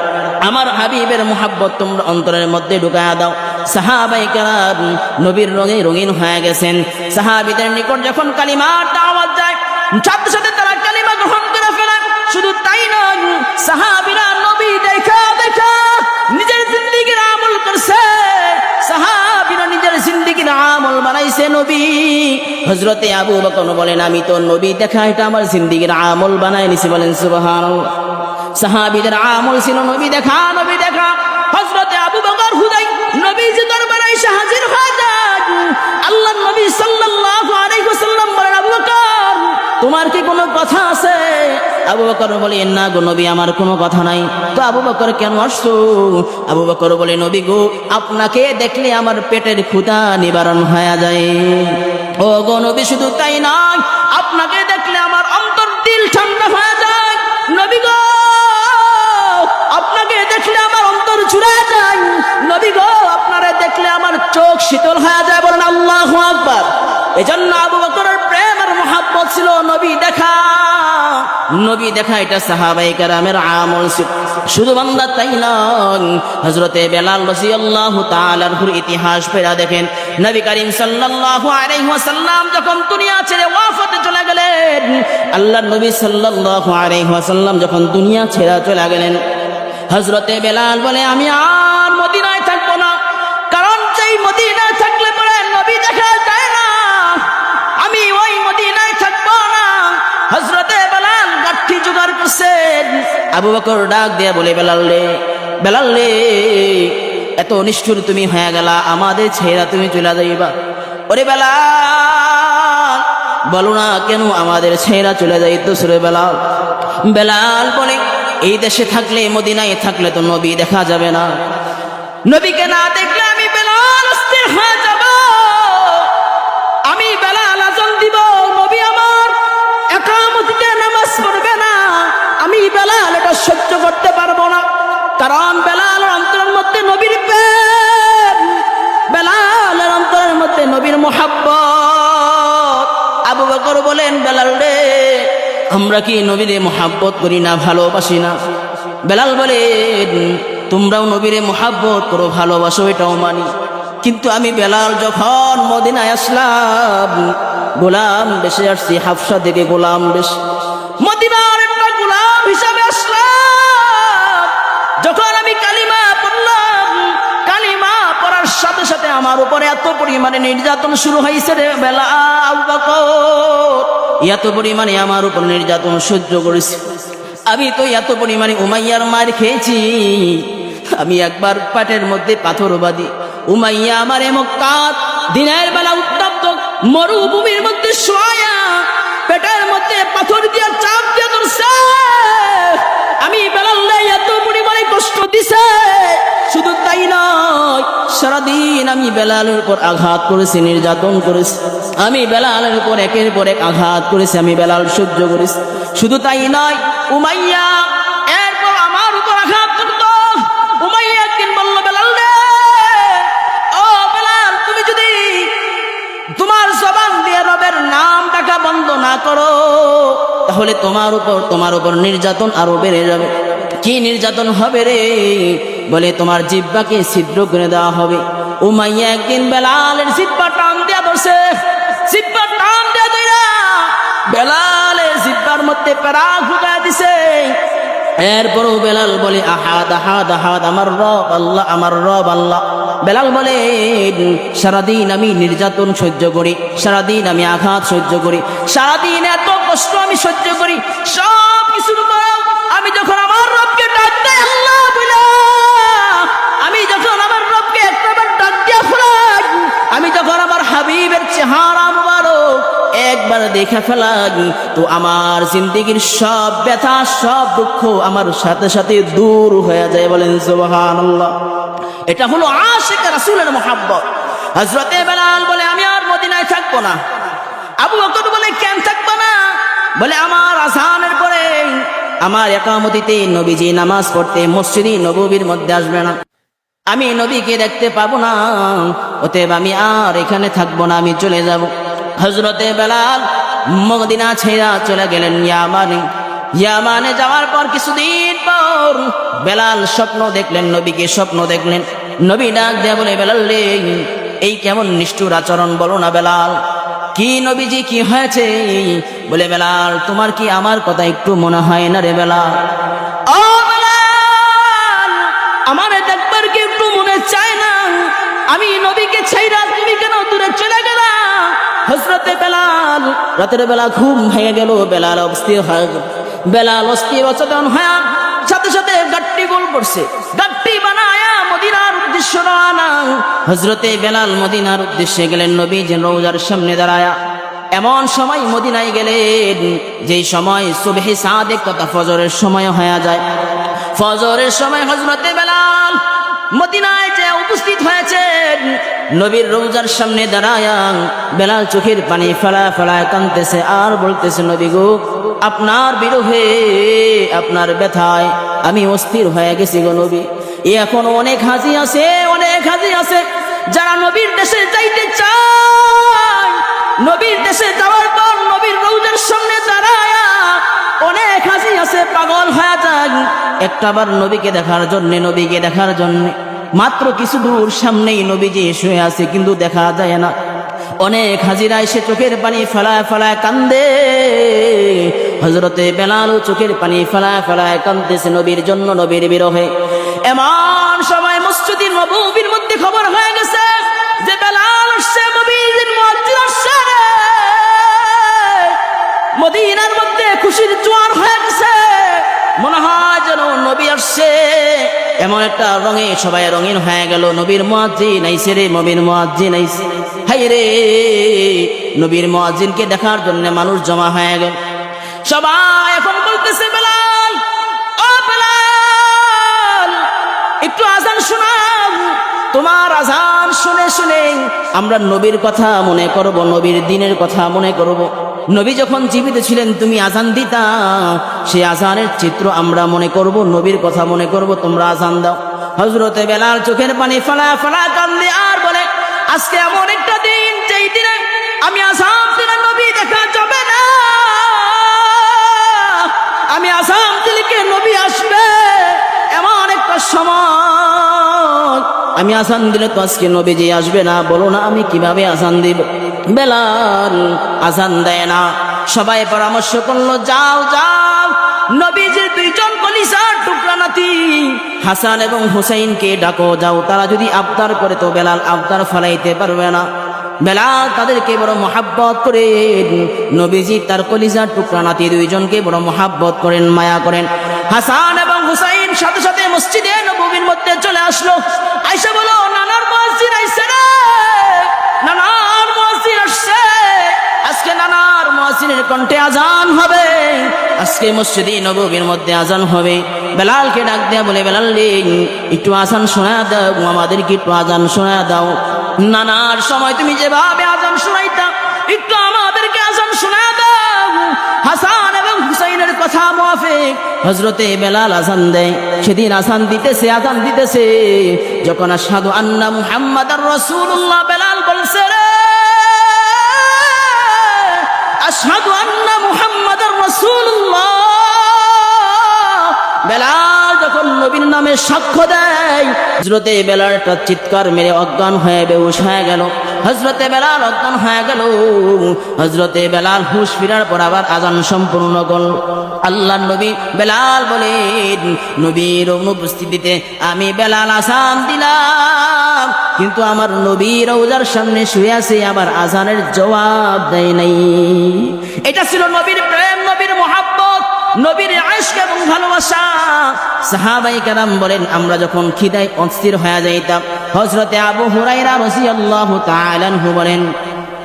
আমার হাবিবের মুহাব্বত তোমরা অন্তরের মধ্যে ঢুকায়া দাও। সাহাবায়ে কেরাম নবীর রঙে রঙিন হয়ে গেছেন। সাহাবীদের নিকট যখন কালিমার দাওয়াত যায়, সাথে সাথে তারা কালিমা গ্রহণ করে ফেলে। শুধু তাই নয়, সাহাবীরা নবী দেখা দেখা নিজের জিন্দেগির আমল করছে। সাহাবীরা নিজের জিন্দেগির আমল বানাইছে নবী। হযরতে আবু বকর বলেন, আমি তো নবী দেখা এটা আমার জিন্দেগির আমল বানাই নিছি। বলেন সুবহানাল্লাহ। সাহাবীদের আমল ছিল নবী দেখা, নবী দেখা। হযরতে আবু বকর হুদাই নবীজি দরবারে এসে হাজির হয়ে যান। আল্লাহর নবী সাল্লাল্লাহু আলাইহি ওয়াসাল্লাম বলেন, আবু বকর তোমার কি কোনো কথা আছে? আবু বকর বলে, না গো নবী, আমার কোনো কথা নাই। তো আবু বকর কেন আসছো? আবু বকর বলে, নবী গো, আপনাকে দেখলে আমার পেটের ক্ষুধা নিবারণ হয়ে যায়। ও গো নবী, শুধু তাই নয়, আপনাকে দেখলে আমার অন্তর দিল ঠান্ডা হয়ে যায়। নবী গো, আপনাকে দেখলে আমার অন্তর জুড়ে যায়। নবী গো, আপনারে দেখলে আমার চোখ শীতল হয়ে যায়। বলেন আল্লাহু আকবার। এজন্য আবু বকরের প্রেম আর মুহাব্বত ছিল নবী দেখা। নবী দেখা এটা সাহাবায়ে কেরামের আমল ছিল। শুধু বান্দা তাই নয়, হযরতে বেলাল রাদিয়াল্লাহু তাআলা আনহুর ইতিহাস পড়া দেখেন। নবী করিম সাল্লাল্লাহু আলাইহি ওয়াসাল্লাম যখন দুনিয়া ছেড়ে ওয়াফাতে চলে গেলেন, আল্লাহর নবী সাল্লাল্লাহু আলাইহি ওয়াসাল্লাম যখন দুনিয়া ছেড়ে চলে গেলেন, হযরতে বেলাল বলে, আমি আর মদিনায় থাকবো না। কারণ যেই মদিনায় থাকলে পরে নবী দেখা যায় না, আমি ওই মদিনায় থাকবো না। হযরতে বেলাল গাঠি জোগাড় করছেন। আবু বকর ডাক দিয়ে বলে, বেলাল রে, বেলাল রে, এত নিষ্ঠুর তুমি হয়ে গেলা, আমাদের ছেড়া তুমি চলে যাইবা। ওরে বেলাল, বলো না কেন আমাদের ছেড়া চলে যাইতো রে বেলাল? বেলাল বলে, এই দেশে থাকলে, মদিনায় থাকলে তো নবী দেখা যাবে না। নবীকে না দেখলে আমি বেলাল অস্থির হয়ে যাব। আমি বেলাল আযান দিব, নবী আমার ইকামতিতে নামাজ পড়বে না। আমি বেলাল এটা সহ্য করতে পারবো না। কারণ বেলালের অন্তরের মধ্যে নবীর প্রেম, বেলালের অন্তরের মধ্যে নবীর মুহাব্বত। আবু বকর বলেন, বেলাল রে, আমরা কি নবীরে মুহাব্বত করি না, ভালোবাসি না? বেলাল বলে, তোমরাও নবীরে মুহাব্বত করো, ভালোবাসো, এটাও মানি। কিন্তু আমি বেলাল যখন মদিনায় আসলাম, গোলাম বেশে আসছি, হাফসা থেকে গোলাম বেশ, মদিনার একটা গোলাম হিসাবে আসলাম। যখন আমি কালিমা পড়লাম, কালিমা পড়ার সাথে সাথে আমার উপরে এত পরিমাণে নির্যাতন শুরু হয়েছে রে বেলাল, আবু বকর, এত পরিমাণে আমার উপর নির্যাতন সহ্য করেছি। আমি তো এত পরিমাণে উমাইয়ার মার খেয়েছি। আমি একবার পাটের মধ্যে পাথর বাঁধি, উমাইয়া আমারে মক্কাত দিনের বেলা উত্তপ্ত মরুভূমির মধ্যে শোয়া পেটের মধ্যে পাথর দিয়ে চাপ দিয়ে ধরছে। আমি বেলাল এত পরিমাণে কষ্ট দিছে। শুধু তাই নয়, সারাদিন আমি বেলালের উপর আঘাত করেছি, নির্যাতন করেছি। আমি বেলালের উপর একের পর এক আঘাত করেছি, আমি বেলাল সহ্য করেছি। শুধু তাই নয়, উমাইয়া এরপর আমার উপর আঘাত করত। উমাইয়া একদিন বলল, বেলাল রে, ও বেলাল, তুমি যদি তোমার জবান দিয়ে রবের নাম ডাকা বন্ধ না করো, তাহলে তোমার উপর নির্যাতন আরো বেড়ে যাবে। কি নির্যাতন হবে রে? বলে, তোমার জিহ্বাকে ছিদ্র করে দেওয়া হবে। উমাইয়া একদিন বেলালের জিহ্বা টান দেয়া বসে, জিহ্বা টান দেয়া দইরা বেলালের জিহ্বার মধ্যে পেরা ঢুকা দিছে। এরপরও বেলাল বলে, আহাদ আহাদ আহাদ, আমার রব আল্লাহ, আমার রব আল্লাহ। বেলাল বলে, সারাদিন আমি নির্যাতন সহ্য করি, সারাদিন আমি আঘাত সহ্য করি, সারাদিন এত কষ্ট আমি সহ্য করি, সব কিছুর পরেও আমি যখন আমার রবকে ডাক দেই আল্লাহ বলে, আমি যখন আমার রবকে একবার ডাক দিয়া ফেলাই, আমি যখন আমার হাবিবের চেহারা মুবারক একবার দেখে ফেলাই, তো আমার জিন্দেগির সব ব্যথা, সব দুঃখ আমার সাথে সাথে দূর হয়ে যায়। বলেন সুবহানাল্লাহ। এটা হলো আশিক রাসূলের মুহাব্বত। হযরতে বেলাল বলে, আমি আর মদিনায় থাকবো না। আবু বকর বলে, কেন থাকবো না? বলে, আমার আযানের পরে আমার ইকামতিতে নবীজি নামাজ পড়তে মসজিদে নববীর মধ্যে আসবে না, আমি নবীকে দেখতে পাবো না, অতএব আমি আর এখানে থাকবো না, আমি চলে যাব। হযরতে বেলাল মদিনা ছেড়ে চলে গেলেন ইয়ামানে। ইয়ামানে যাওয়ার পর কিছুদিন পর বেলাল স্বপ্ন দেখলেন, নবীকে স্বপ্ন দেখলেন। নবী ডাক দেয়া বলে, বেলাল রে, এই কেমন নিষ্ঠুর আচরণ বলো না বেলাল। কি নবীজি, কি হয়েছে? বলে, বেলাল তোমার কি আমার কথা একটু মনে হয় না রে বেলাল? ও বেলাল, আমার দেখবার কি একটু মনে চায় না? আমি নবীকে ছাইরা তুমি কেন দূরে চলে গেলা? হযরতে বেলাল রাতের বেলা ঘুম ভেঙে গেল, বেলাল অস্থির হয়ে গেল। বেলাল অস্থির অচেতন হয়ে সাথে সাথে গাট্টি গোল করছে, গাট্টি বানায়া মদিনার উদ্দেশ্যে রওনা। হযরতে বেলাল মদিনার উদ্দেশ্যে গেলেন, নবীজি রওজার সামনে দাঁড়ায়া। এমন সময় মদিনায় গেলেন যেই সময় সুবহে সাদেক তথা ফজরের সময় হয়ে যায়। ফজরের সময় হযরতে বেলাল মদিনায় যে উপস্থিত হয়েছেন, নবীর রওজার সামনে দাঁড়ায়া বেলাল চোখের পানি ফেলা ফেলায় কাঁদতেছে আর বলতেছে, নবী গো, আপনার বিরহে, আপনার ব্যথায় আমি অস্থির হয়ে গেছি গো নবী। এখন অনেক হাজি আছে, অনেক হাজি আছে যারা নবীর দেশে যাইতে চায়। নবীর দেশে যাওয়ার পর নবীর রওজার সামনে দাঁড়ায়া অনেক হাজি আছে পাগল হয়ে যায় একটাবার নবীকে দেখার জন্য, নবীকে দেখার জন্য। মাত্র কিছু দূর সামনেই নবীজি শুয়ে আছে, কিন্তু দেখা যায় না। অনেক হাজিরা এসে চোখের পানি ফেলায় ফেলায় কান্দে। হযরতে বেলালও চোখের পানি ফেলায় ফেলায় কান্দতেছে নবীর জন্য, নবীর বিরহে। এমন সময় মসজিদে নববীর মধ্যে খবর হয়ে গেছে যে বেলাল আসছে, নবীর মুয়াজ্জিন আসছে। মদিনার মধ্যে খুশির জোয়ার হয়ে গেছে, মনে হয় যেন নবী আসছে। এমন একটা রঙে সবাই রঙিন হয়ে গেল। নবীর মুয়াজ্জিন আইছে রে, নবীর মুয়াজ্জিন আইছে। হায় রে, নবীর মুয়াজ্জিনকে দেখার জন্য মানুষ জমা হয়ে গেল। সবাই এখন বলতেছে, বেলাল, ও বেলাল, একটু আজান শোনাও। তোমার আজান শুনে শুনে আমরা নবীর কথা মনে করব, নবীর দিনের কথা মনে করব। নবী যখন জীবিত ছিলেন তুমি আজান দিতা, সেই আজানের চিত্র আমরা মনে করব, নবীর কথা মনে করব, তোমরা আজান দাও। হযরতে বেলাল চোখের পানি ফেলায় ফেলায় কান্দে আর বলে, আজকে এমন একটা দিন যেই দিনে আমি আজান দিলে নবী দেখা যাবে না। আমি আজান দিলে কে নবী আসবে? এমন একটা সময় আমি আজান দিলে তো আজকে নবীজি আসবে না। বলো না আমি কিভাবে আজান দিব? বেলাল আজান দেয় না। সবাই পরামর্শ করলো, যাও যাও, নবীজির দুইজন কলিজার টুকরা নাতি হাসান এবং হুসাইনকে ডাকো, যাও। তারা যদি আবদার করে তো বেলাল আবদার ফলাইতে পারবে না। বেলাল তাদেরকে বড় মহাব্বত করেন। নবীজি তার কলিজার টুকরা নাতি দুইজনকে বড় মহাব্বত করেন, মায়া করেন। হাসান এবং হুসাইন সাথে সাথে মসজিদে নববীর মধ্যে চলে আসলো। আয়েশা বলো, নানার মুয়াজ্জিন আইছে রে, নানার মুয়াজ্জিন আসছে। আজকে নানার মুয়াজ্জিনের কণ্ঠে আজান হবে, আজকে মসজিদে নববীর মধ্যে আজান হবে। বেলালকে ডাক দেয়া বলে, বেলাল রে, একটু আজান শোনা দাও, আমাদেরকে একটু আজান শোনা দাও। নানার সময় তুমি যেভাবে আজান শোনাইতা, একটু আমাদেরকে আজান শোনা দাও। হাসান এবং হুসাইনের কথা মুআফিক হযরতে বেলাল আজান দেয়। সেদিন আজান দিতেছে। যখন আশহাদু আন্না মুহাম্মাদার রাসূলুল্লাহ বেলাল বলছে, রে আশহাদু আন্না মুহাম্মাদার রাসূলুল্লাহ, বেলাল যখন নবীর নামে সাক্ষ্য দেয়, হযরতে বেলালটা চিৎকার মেরে অজ্ঞান হয়ে বেহুশ হয়ে গেল। হযরতে বেলাল অজ্ঞান হয়ে গেল। হযরতে বেলাল হুঁশ ফিরার পর আবার আজান সম্পূর্ণ করল। আল্লাহর নবী বেলাল বলেন, নবীর অনুপস্থিতিতে আমি বেলাল আজান দিলাম, কিন্তু আমার নবী রওজার সামনে শুয়ে আছে, আবার আজানের জবাব দেয় নাই। এটা ছিল নবীর প্রেম, নবীর মুহাব্বত, নবীর ইশক এবং ভালোবাসা। সাহাবায়ে কেরাম বলেন, আমরা যখন খিদায় অস্থির হয়ে যাইতাম, হযরতে আবু হুরায়রা রাদিয়াল্লাহু তাআলা আনহু বলেন,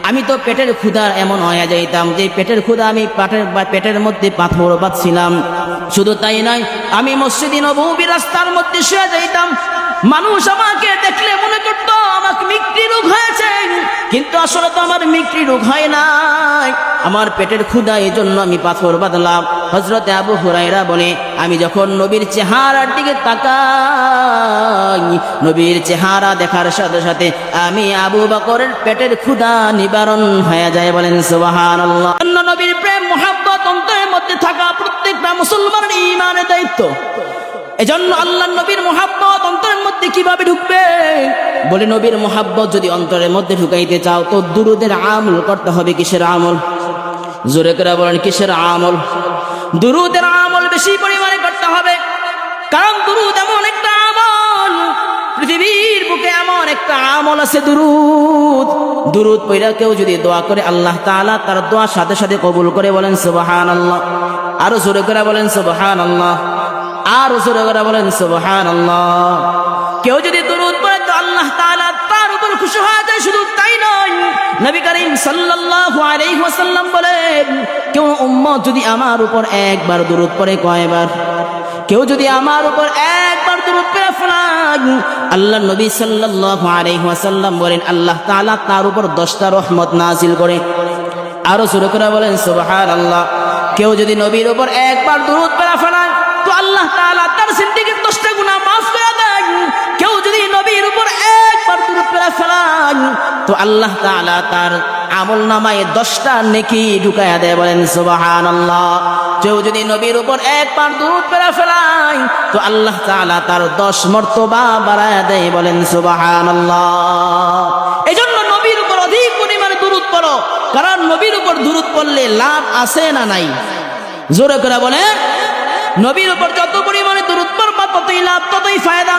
আমি তো পেটের ক্ষুধা এমন হয়ে যাইতাম যে পেটের ক্ষুধা আমি পেটের মধ্যে পাথর বাঁধছিলাম। শুধু তাই নয়, আমি মসজিদে নববীর রাস্তার মধ্যে শুয়ে যাইতাম। মানুষ আমাকে দেখলে মনে করতো আমাকে মিক্রি রোগ হয়েছে, কিন্তু আসলে তো আমার মিক্রি রোগ হয় নাই, আমার পেটের ক্ষুধা, এই জন্য আমি পাথর বাঁধলাম। হযরতে আবু হুরায়রা বলে, আমি যখন নবীর চেহারার দিকে তাকাই, নবীর চেহারা দেখার সাথে সাথে আমি আবু বকরের পেটের ক্ষুধা নিবারণ হয়ে যায়। বলেন সুবহানাল্লাহ। নবীর প্রেম মুহাব্বত অন্তরের মধ্যে থাকা প্রত্যেকটা মুসলমানের ঈমানের দায়িত্ব। এজন্য আল্লাহর নবীর মুহাব্বত অন্তরের মধ্যে কিভাবে ঢুকবে? বলে নবীর মুহাব্বত যদি অন্তরের মধ্যে ঢুকাইতে চাও তো দুরুদের আমল করতে হবে। কিসের আমল? জোরে করে বলেন, কিসের আমল? দুরুদের আমল বেশি পরিমাণে করতে হবে। কারণ দুরুদ এমন একটা আমল, পৃথিবীর বুকে এমন একটা আমল আছে দুরুদ। দুরুদ পড়া কেউ যদি দোয়া করে আল্লাহ তাআলা তার দোয়া সাথে সাথে কবুল করে। বলেন সুবহানাল্লাহ। আরো জোরে করে বলেন সুবহানাল্লাহ। আর জোরে করে বলেন সুবহানাল্লাহ। কেউ যদি দুরূদ পড়ে তো আল্লাহ তাআলা তার উপর খুশি হয়ে যায়। শুধু তাই নয়, নবী করিম সাল্লাল্লাহু আলাইহি ওয়াসাল্লাম বলেন, কেউ উম্মত যদি আমার উপর একবার দুরূদ পড়ে, কয়বার? কেউ যদি আমার উপর একবার দুরূদ পড়ে ফেলায়, আল্লাহর নবী সাল্লাল্লাহু আলাইহি ওয়াসাল্লাম বলেন, আল্লাহ তাআলা তার উপর 10টা রহমত নাযিল করে। আরো জোরে করে বলেন সুবহানাল্লাহ। কেউ যদি নবীর উপর একবার দুরূদ পড়ে ফেলায় তো আল্লাহ তাআলা তার জিন্দেগীর 10টা গুনাহ মাফ করে দেন। কেউ যদি নবীর উপর একবার দুরূদ পড়ে ফেলায় তো আল্লাহ তাআলা তার আমলনামায় 10টা নেকি ঢুকায়া দেয়। বলেন সুবহানাল্লাহ। কেউ যদি নবীর উপর একবার দুরূদ পড়ে ফেলায় তো আল্লাহ তাআলা তার 10 মর্তবা বাড়ায়া দেয়। বলেন সুবহানাল্লাহ। এজন্য নবীর উপর অধিক পরিমাণে দুরূদ পড়ো, কারণ নবীর উপর দুরূদ পড়লে লাভ আছে না নাই? জোরে করে বলেন। নবীর উপর যত পরিমাণে দুরূদ পড়বা ততই লাভ, ততই ফায়দা।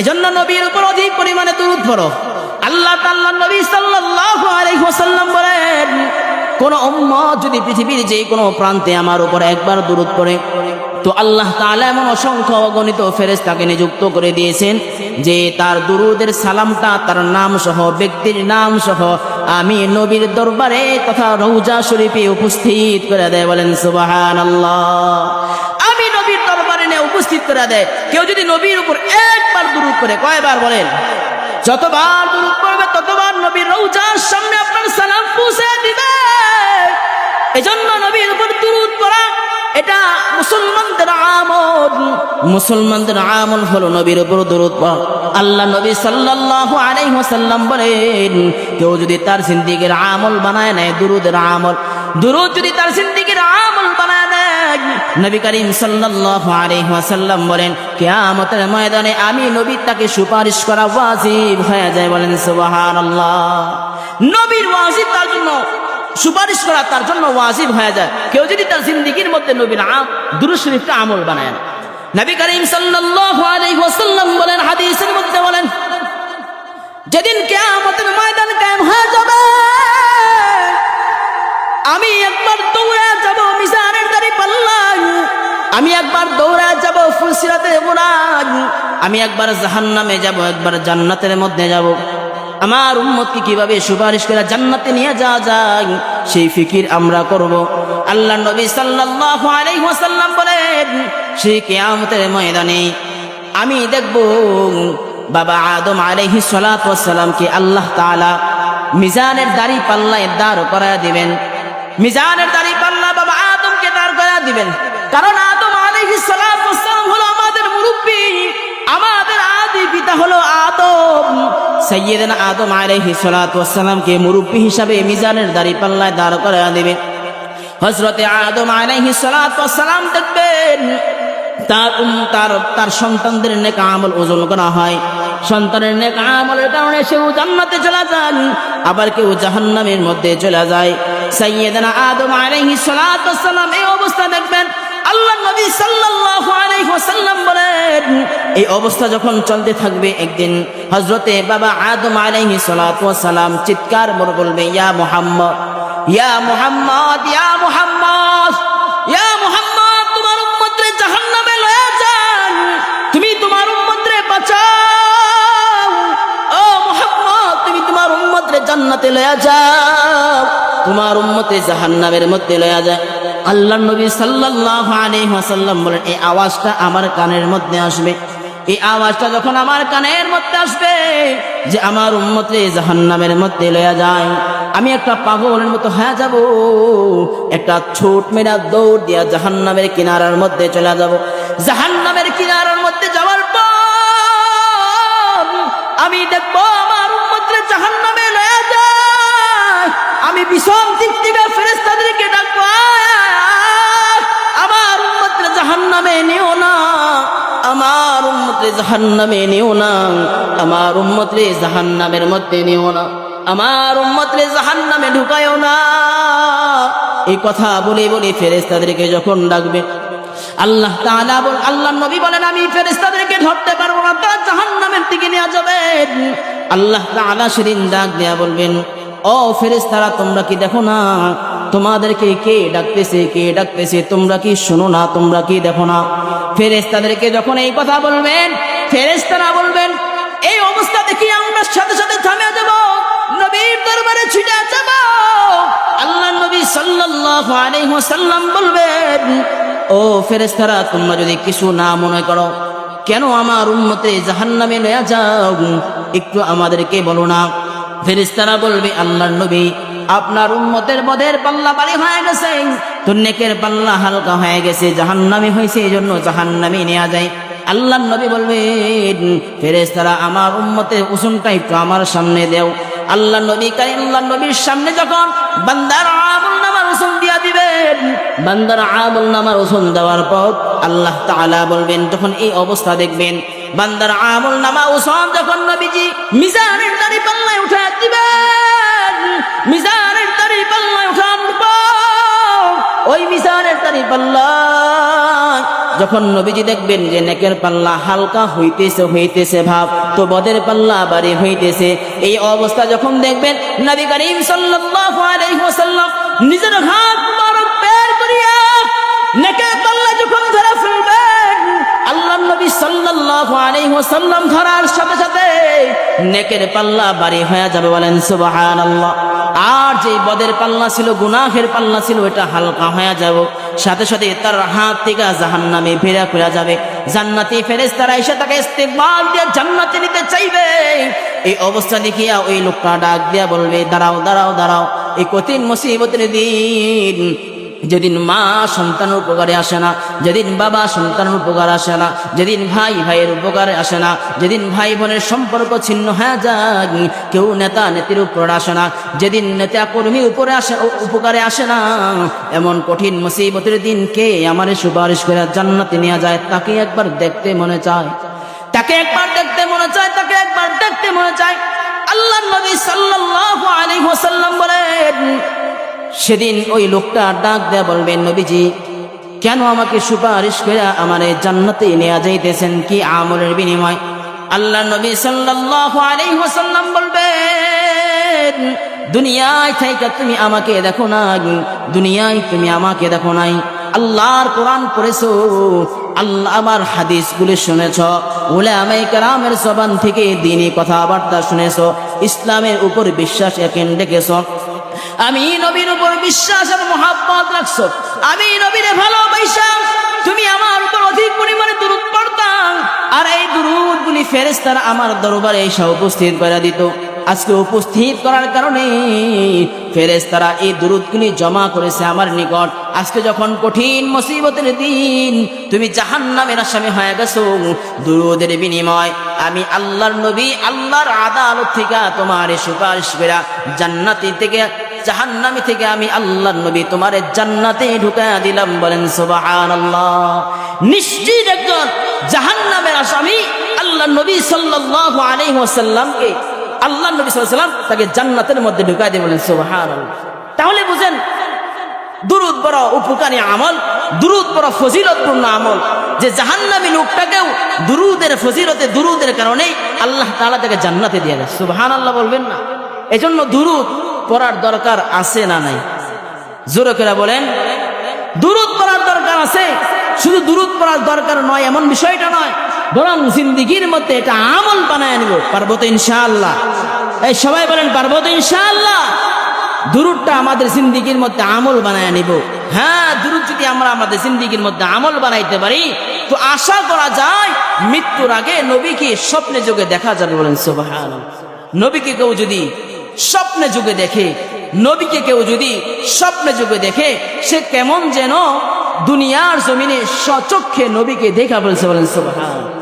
এজন্য নবীর উপর অধিক পরিমাণে দুরূদ পড়ো। আল্লাহ তাআলা নবী সাল্লাল্লাহু আলাইহি ওয়াসাল্লাম বলেন, কোন উম্মত যদি পৃথিবীর যে কোনো প্রান্তে আমার উপর একবার দুরূদ পড়ে তো আল্লাহ তাআলা এমন অসংখ্য অগণিত ফেরেশতাকে নিযুক্ত করে দিয়েছেন যে তার দুরূদের সালামটা তার নাম সহ, ব্যক্তির নাম সহ আমি নবীর দরবারে তথা রওজা শরীফে উপস্থিত করে দেয়। বলেন সুবহানাল্লাহ। আমি নবীর দরবারে নিয়ে উপস্থিত করে দেয়। কেউ যদি নবীর উপর একবার দুরূদ পড়ে, কয়বার? বলেন। যতবার দুরূদ পড়বে ততবার নবীর রওজার সামনে আপনার সালাম পৌঁছে দিবে। এজন্য নবীর উপর দুরূদ পড়া এটা মুসলমানদের আমল। মুসলমানদের আমল হলো নবীর উপর দুরূদ পড়া। আল্লাহ নবী সাল্লাল্লাহু আলাইহি ওয়াসাল্লাম বলেন, কেউ যদি তার জিন্দেগীর আমল বানায় নেয় দুরূদের আমল, দুরূদ যদি তার জিন্দেগীর আমল বানায় নেয়, নবী করিম সাল্লাল্লাহু আলাইহি ওয়াসাল্লাম বলেন, কিয়ামতের ময়দানে আমি নবী তাকে সুপারিশ করা ওয়াজিব হয়ে যায়। বলেন সুবহানাল্লাহ। নবীর ওয়াজিব তার জন্য, সুপারিশ করা তার জন্য ওয়াজিব হয়ে যায়। কেউ যদি তার জিন্দেগীর মধ্যে নবীর দুরূদ শরীফটা আমল বানায়। নবী করিম সাল্লাল্লাহু আলাইহি ওয়াসাল্লাম বলেন, হাদিসের মধ্যে বলেন, যেদিন কিয়ামতের ময়দান কায়েম হয়ে যাবে আমি একবার দৌড়ে যাব মিজানের দাড়ি পাল্লায়, আমি একবার দৌড়ে যাব ফুলসিরাতের গোড়ায়, আমি একবার জাহান্নামে যাব, একবার জান্নাতের মধ্যে যাব। আমার উম্মতকে কিভাবে সুপারিশ করে জান্নাতে নিয়ে যাওয়া যায় সেই ফিকির আমরা করব। আল্লাহ নবী সাল্লাল্লাহু আলাইহি ওয়াসাল্লাম বলেন, সেই কিয়ামতের ময়দানে আমি দেখব বাবা আদম আলাইহিস সালাতু ওয়াস সালামকে আল্লাহ তাআলা মিজানের দাড়ি পাল্লায় দাঁড় করায়া দিবেন। মিজানের দাড়ি পাল্লা বাবা আদমকে দাঁড় করায়া দিবেন। কারণ আদম আলাইহিস সালাতু ওয়াস সালাম হলো আমাদের মুরব্বী, আমাদের আদি পিতা হলো আদম। সাইয়্যিদানা আদম আলাইহিস সালাতু ওয়াস সালামকে মুরব্বী হিসাবে মিজানের দাড়ি পাল্লায় দাঁড় করায়া দিবেন। হযরতে আদম আলাইহিস সালাতু ওয়াস সালাম দেখবেন তার সন্তানদের নেক আমল ওজন করা হয়। সন্তানের নেক আমলের কারণে সেও জান্নাতে চলে যান, আবার কেউ জাহান্নামের মধ্যে চলে যায়। সাইয়্যিদানা আদম আলাইহিস সালাতু ওয়াস সালাম এই অবস্থা দেখবেন। আল্লাহ নবী সাল্লাল্লাহু আলাইহি ওয়াসাল্লাম বলেন, এই অবস্থা যখন চলতে থাকবে, একদিন হযরতে বাবা আদম আলাইহিস সালাতু ওয়াস সালাম চিৎকার করে বলবে, ইয়া মুহাম্মদ, ইয়া মুহাম্মদ, ইয়া মুহাম্মদ, ইয়া মুহাম্মদ, তোমার উম্মতরে জাহান্নামে লয়ে যান, তুমি তোমার উম্মতরে বাঁচাও। ও মুহাম্মদ, তুমি তোমার উম্মতরে জান্নাতে লয়ে যাও, তোমার উম্মতে জাহান্নামের মধ্যে লয়ে যায়। আল্লাহ নবী সাল্লাল্লাহু আলাইহি ওয়াসাল্লাম বলেন, এই আওয়াজটা আমার কানের মধ্যে আসবে, এই আওয়াজটা যখন আমার কানের মধ্যে আসবে যে আমার উম্মতরে জাহান্নামের মধ্যে লয়া যায়, আমি একটা পাগলের মতো হয়ে যাব, একটা ছোট মেরা দৌড় দিয়া জাহান্নামের কিনারার মধ্যে চলে যাব। জাহান্নামের কিনারার মধ্যে যাওয়ার পর আমি দেখবো আমার উম্মতরে জাহান্নামে লয়া যায়। আমি পিছন দিক থেকে ফেরেশতাদেরকে ডাকবো, আমার উম্মতরে জাহান্নামে নিও না, আমার উম্মতরে জাহান্নামে নিও না, আমার উম্মতরে জাহান্নামের মধ্যে নিও না, আমার উম্মতরে জাহান্নামে ঢুকায়ও না। এই কথা বলে বলে ফেরেশতাদেরকে যখন ডাকবে, আল্লাহ তাআলা আল্লাহর নবী বলেন আমি ফেরেশতাদেরকে ধরতে পারবো না, তারা জাহান্নামের দিকে নিয়ে যাবেন। আল্লাহ তাআলা সেদিন ডাক দেয়া বলবেন, ও ফেরেশতারা তোমরা কি দেখো না তোমাদেরকে কে ডাকতেছে, কে ডাকতেছে, তোমরা কি শোনো না, তোমরা কি দেখো না? ফেরেশতাদেরকে যখন এই কথা বলবেন, ফেরেশতারা বলবেন এই অবস্থা দেখি আমরা সাথে সাথে থামে যাব, নবীর দরবারে ছুটে যাব। আল্লাহ নবী সাল্লাল্লাহু আলাইহি ওয়াসাল্লাম বলবেন, ও ফেরেশতারা তোমরা যদি কিছু না মনে করো, কেন আমার উম্মতে জাহান্নামে নিয়ে যাও, একটু আমাদেরকে বলো না। ফেরেশতারা বলবে, আল্লাহর নবী আপনার উম্মতের বদের পাল্লা ভারী হয়ে গেছে, তো নেকের পাল্লা হালকা হয়ে গেছে, জাহান্নামী হয়েছে, এই জন্য জাহান্নামে নেওয়া যায়। আল্লাহর নবী বলবেন, ফেরেশতারা আমার উম্মতের ওজনটা একটু আমার সামনে দেও। আল্লাহ নবী কারীমুল্লাহ নবীর সামনে যখন বান্দার আমলনামার ওজন দিয়া দিবেন, বান্দার আমলনামার ওজন দেওয়ার পর আল্লাহ তাআলা বলবেন, যখন এই অবস্থা দেখবেন বান্দার আমলনামা ওজন যখন নবীজি মিজানের দাড়ি পাল্লায় উঠায় দিবেন, মিজানের দাড়ি পাল্লায় উঠানোর পর ওই মিজানের দাড়ি পাল্লা যখন নবীজি দেখবেন যে নেকের পাল্লা হালকা হইতেছে হইতেছে ভাব, তো বদের পাল্লা ভারী হইতেছে, এই অবস্থা যখন দেখবেন নবী করিম সাল্লাল্লাহু আলাইহি ওয়াসাল্লাম নিজের হাত মুবারক বের করিয়া নেকের পাল্লা যখন ধরে ফেলবেন, আল্লাহ নবী সাল্লাল্লাহু আলাইহি ওয়াসাল্লাম ধরার সাথে সাথে নেকের পাল্লা ভারী হয়ে যাবে, বলেন সুবহানাল্লাহ। আর যে বদের পাল্লা ছিল, গুনাহের পাল্লা ছিল, এটা হালকা হয়ে যাবে, সাথে সাথে তার হাত থেকে জাহান্নামে ফেরা ফেরা যাবে। জান্নাতি ফেরেশতারা এসে তাকে ইস্তেকবাল দিয়ে জান্নাতে নিতে চাইবে। এই অবস্থা দেখিয়া ওই লোকটা ডাক দিয়া বলবে, দাঁড়াও দাঁড়াও দাঁড়াও, এই কঠিন মুসিবতের দিন, যেদিন মা সন্তানের উপকারে আসে না, যেদিন বাবা সন্তানের উপকার আসে না, যেদিন ভাই ভাইয়ের উপকারে আসে না, যেদিন ভাই বোনের সম্পর্ক ছিন্ন হয়ে যায়, কেউ নেতা নেত্রীর উপর আসে না, যেদিন নেতা কর্মীর উপরে আসে উপকারে আসে না, এমন কঠিন মুসিবতের দিন কে আমারে সুপারিশ করে জান্নাতে নিয়ে যায়, তাকে একবার দেখতে মনে চায়, তাকে একবার দেখতে মনে চায়, তাকে একবার দেখতে মনে চায়। আল্লাহর নবী সাল্লাল্লাহু আলাইহি ওয়াসাল্লাম বলেন, সেদিন ওই লোকটা ডাক দেয়া বলবেন, নবীজি কেন আমাকে সুপারিশ করে আমারে জান্নাতে নিয়ে যাইতেছেন, কি আমলের বিনিময়? আল্লাহ নবী সাল্লাল্লাহু আলাইহি ওয়াসাল্লাম বলবেন, দুনিয়ায় থাইকা তুমি আমাকে দেখো না, দুনিয়ায় তুমি আমাকে দেখো নাই, আল্লাহর কোরআন পড়েছো, আল্লাহ আমার হাদিসগুলি শুনেছো, উলামায়ে কেরামের জবান থেকে দ্বীনি কথাবার্তা শুনেছো, ইসলামের উপর বিশ্বাস ইয়াকিন রেখেছো, আমি নবীর উপর বিশ্বাস আর মুহাব্বত রাখছো, আমি নবীরে ভালোবাসা তুমি আমার উপর অধিক পরিমাণে দুরূদ পড়তা, আর এই দুরূদগুলি ফেরেশতারা আমার দরবারে এসে উপস্থিত করে দিত। আজকে উপস্থিত করার কারণে ফেরেশতারা এই দুরূদগুলি জমা করেছে আমার নিকট। আজকে যখন কঠিন মুসিবতের দিন, তুমি জাহান্নামের আসামি হয়ে গেছো, দুরূদের বিনিময় আমি আল্লাহর নবী আল্লাহর আদালত থেকে তোমার সুপারিশ করে জান্নাতি থেকে জাহান্নামী থেকে আমি আল্লাহর নবী তোমারে জান্নাতে ঢুকায়া দিলাম, বলেন সুবহানাল্লাহ। নিশ্চিত একজন জাহান্নামের আসামি আল্লাহর নবী সাল্লাল্লাহু আলাইহি ওয়াসাল্লামকে আল্লাহর নবী সাল্লাল্লাহু আলাইহি ওয়াসাল্লাম তাকে জান্নাতের মধ্যে ঢুকায় দিয়ে বলেন সুবহানাল্লাহ। তাহলে বুঝেন দুরূদ বড় উপকারী আমল, দুরূদ বড় ফজিলতপূর্ণ আমল, যে জাহান্নামী লোকটাকেও দুরূদের ফজিলতে দুরূদের কারণে আল্লাহ তাআলা তাকে জান্নাতে দিয়ে দেয়, সুবহানাল্লাহ বলবেন না? এজন্য দুরূদ পড়ার দরকার আছে না নাই? জোরে করে বলেন, দুরূদ পড়ার দরকার আছে। শুধু দুরূদ পড়ার দরকার নয় এমন বিষয়টা নয়, বরং জিন্দেগীর মধ্যে এটা আমল বানায় নিব। পারবো তো ইনশাআল্লাহ? এই সবাই বলেন পারবো তো ইনশাআল্লাহ? দুরূদটা আমাদের জিন্দেগীর মধ্যে আমল বানায় নিব। হ্যাঁ, দুরূদ যদি আমরা আমাদের জিন্দেগীর মধ্যে আমল বানাইতে পারি, তো তো আশা করা যায় মৃত্যুর আগে নবীকে স্বপ্নে যোগে দেখা যাবে। বলেন সুবহানাল্লাহ। নবীকে কেউ যদি স্বপ্নে যোগে দেখে, নবীকে কেউ যদি স্বপ্নে যোগে দেখে, সে কেমন যেন দুনিয়ার জমিনে সচক্ষে নবীকে দেখা বলছে। বলেন সুবহানাল্লাহ।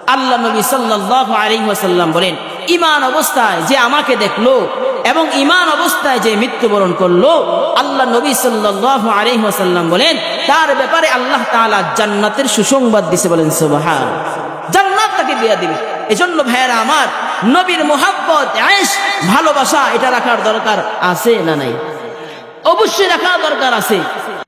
আল্লাহ নবী সাল্লাল্লাহু আলাইহি ওয়াসাল্লাম বলেন, ঈমান অবস্থায় যে আমাকে দেখলো এবং ঈমান অবস্থায় যে মৃত্যুবরণ করলো, আল্লাহ নবী সাল্লাল্লাহু আলাইহি ওয়াসাল্লাম বলেন তার ব্যাপারে আল্লাহ তাআলা জান্নাতের সুসংবাদ দিয়েছে। বলেন সুবহানাল্লাহ। জান্নাত তাকে দিয়ে দিবে। এজন্য ভাইয়েরা আমার, নবীর মুহাব্বত, ইশক, ভালোবাসা এটা রাখার দরকার আছে না নাই? অবশ্যই রাখার দরকার আছে।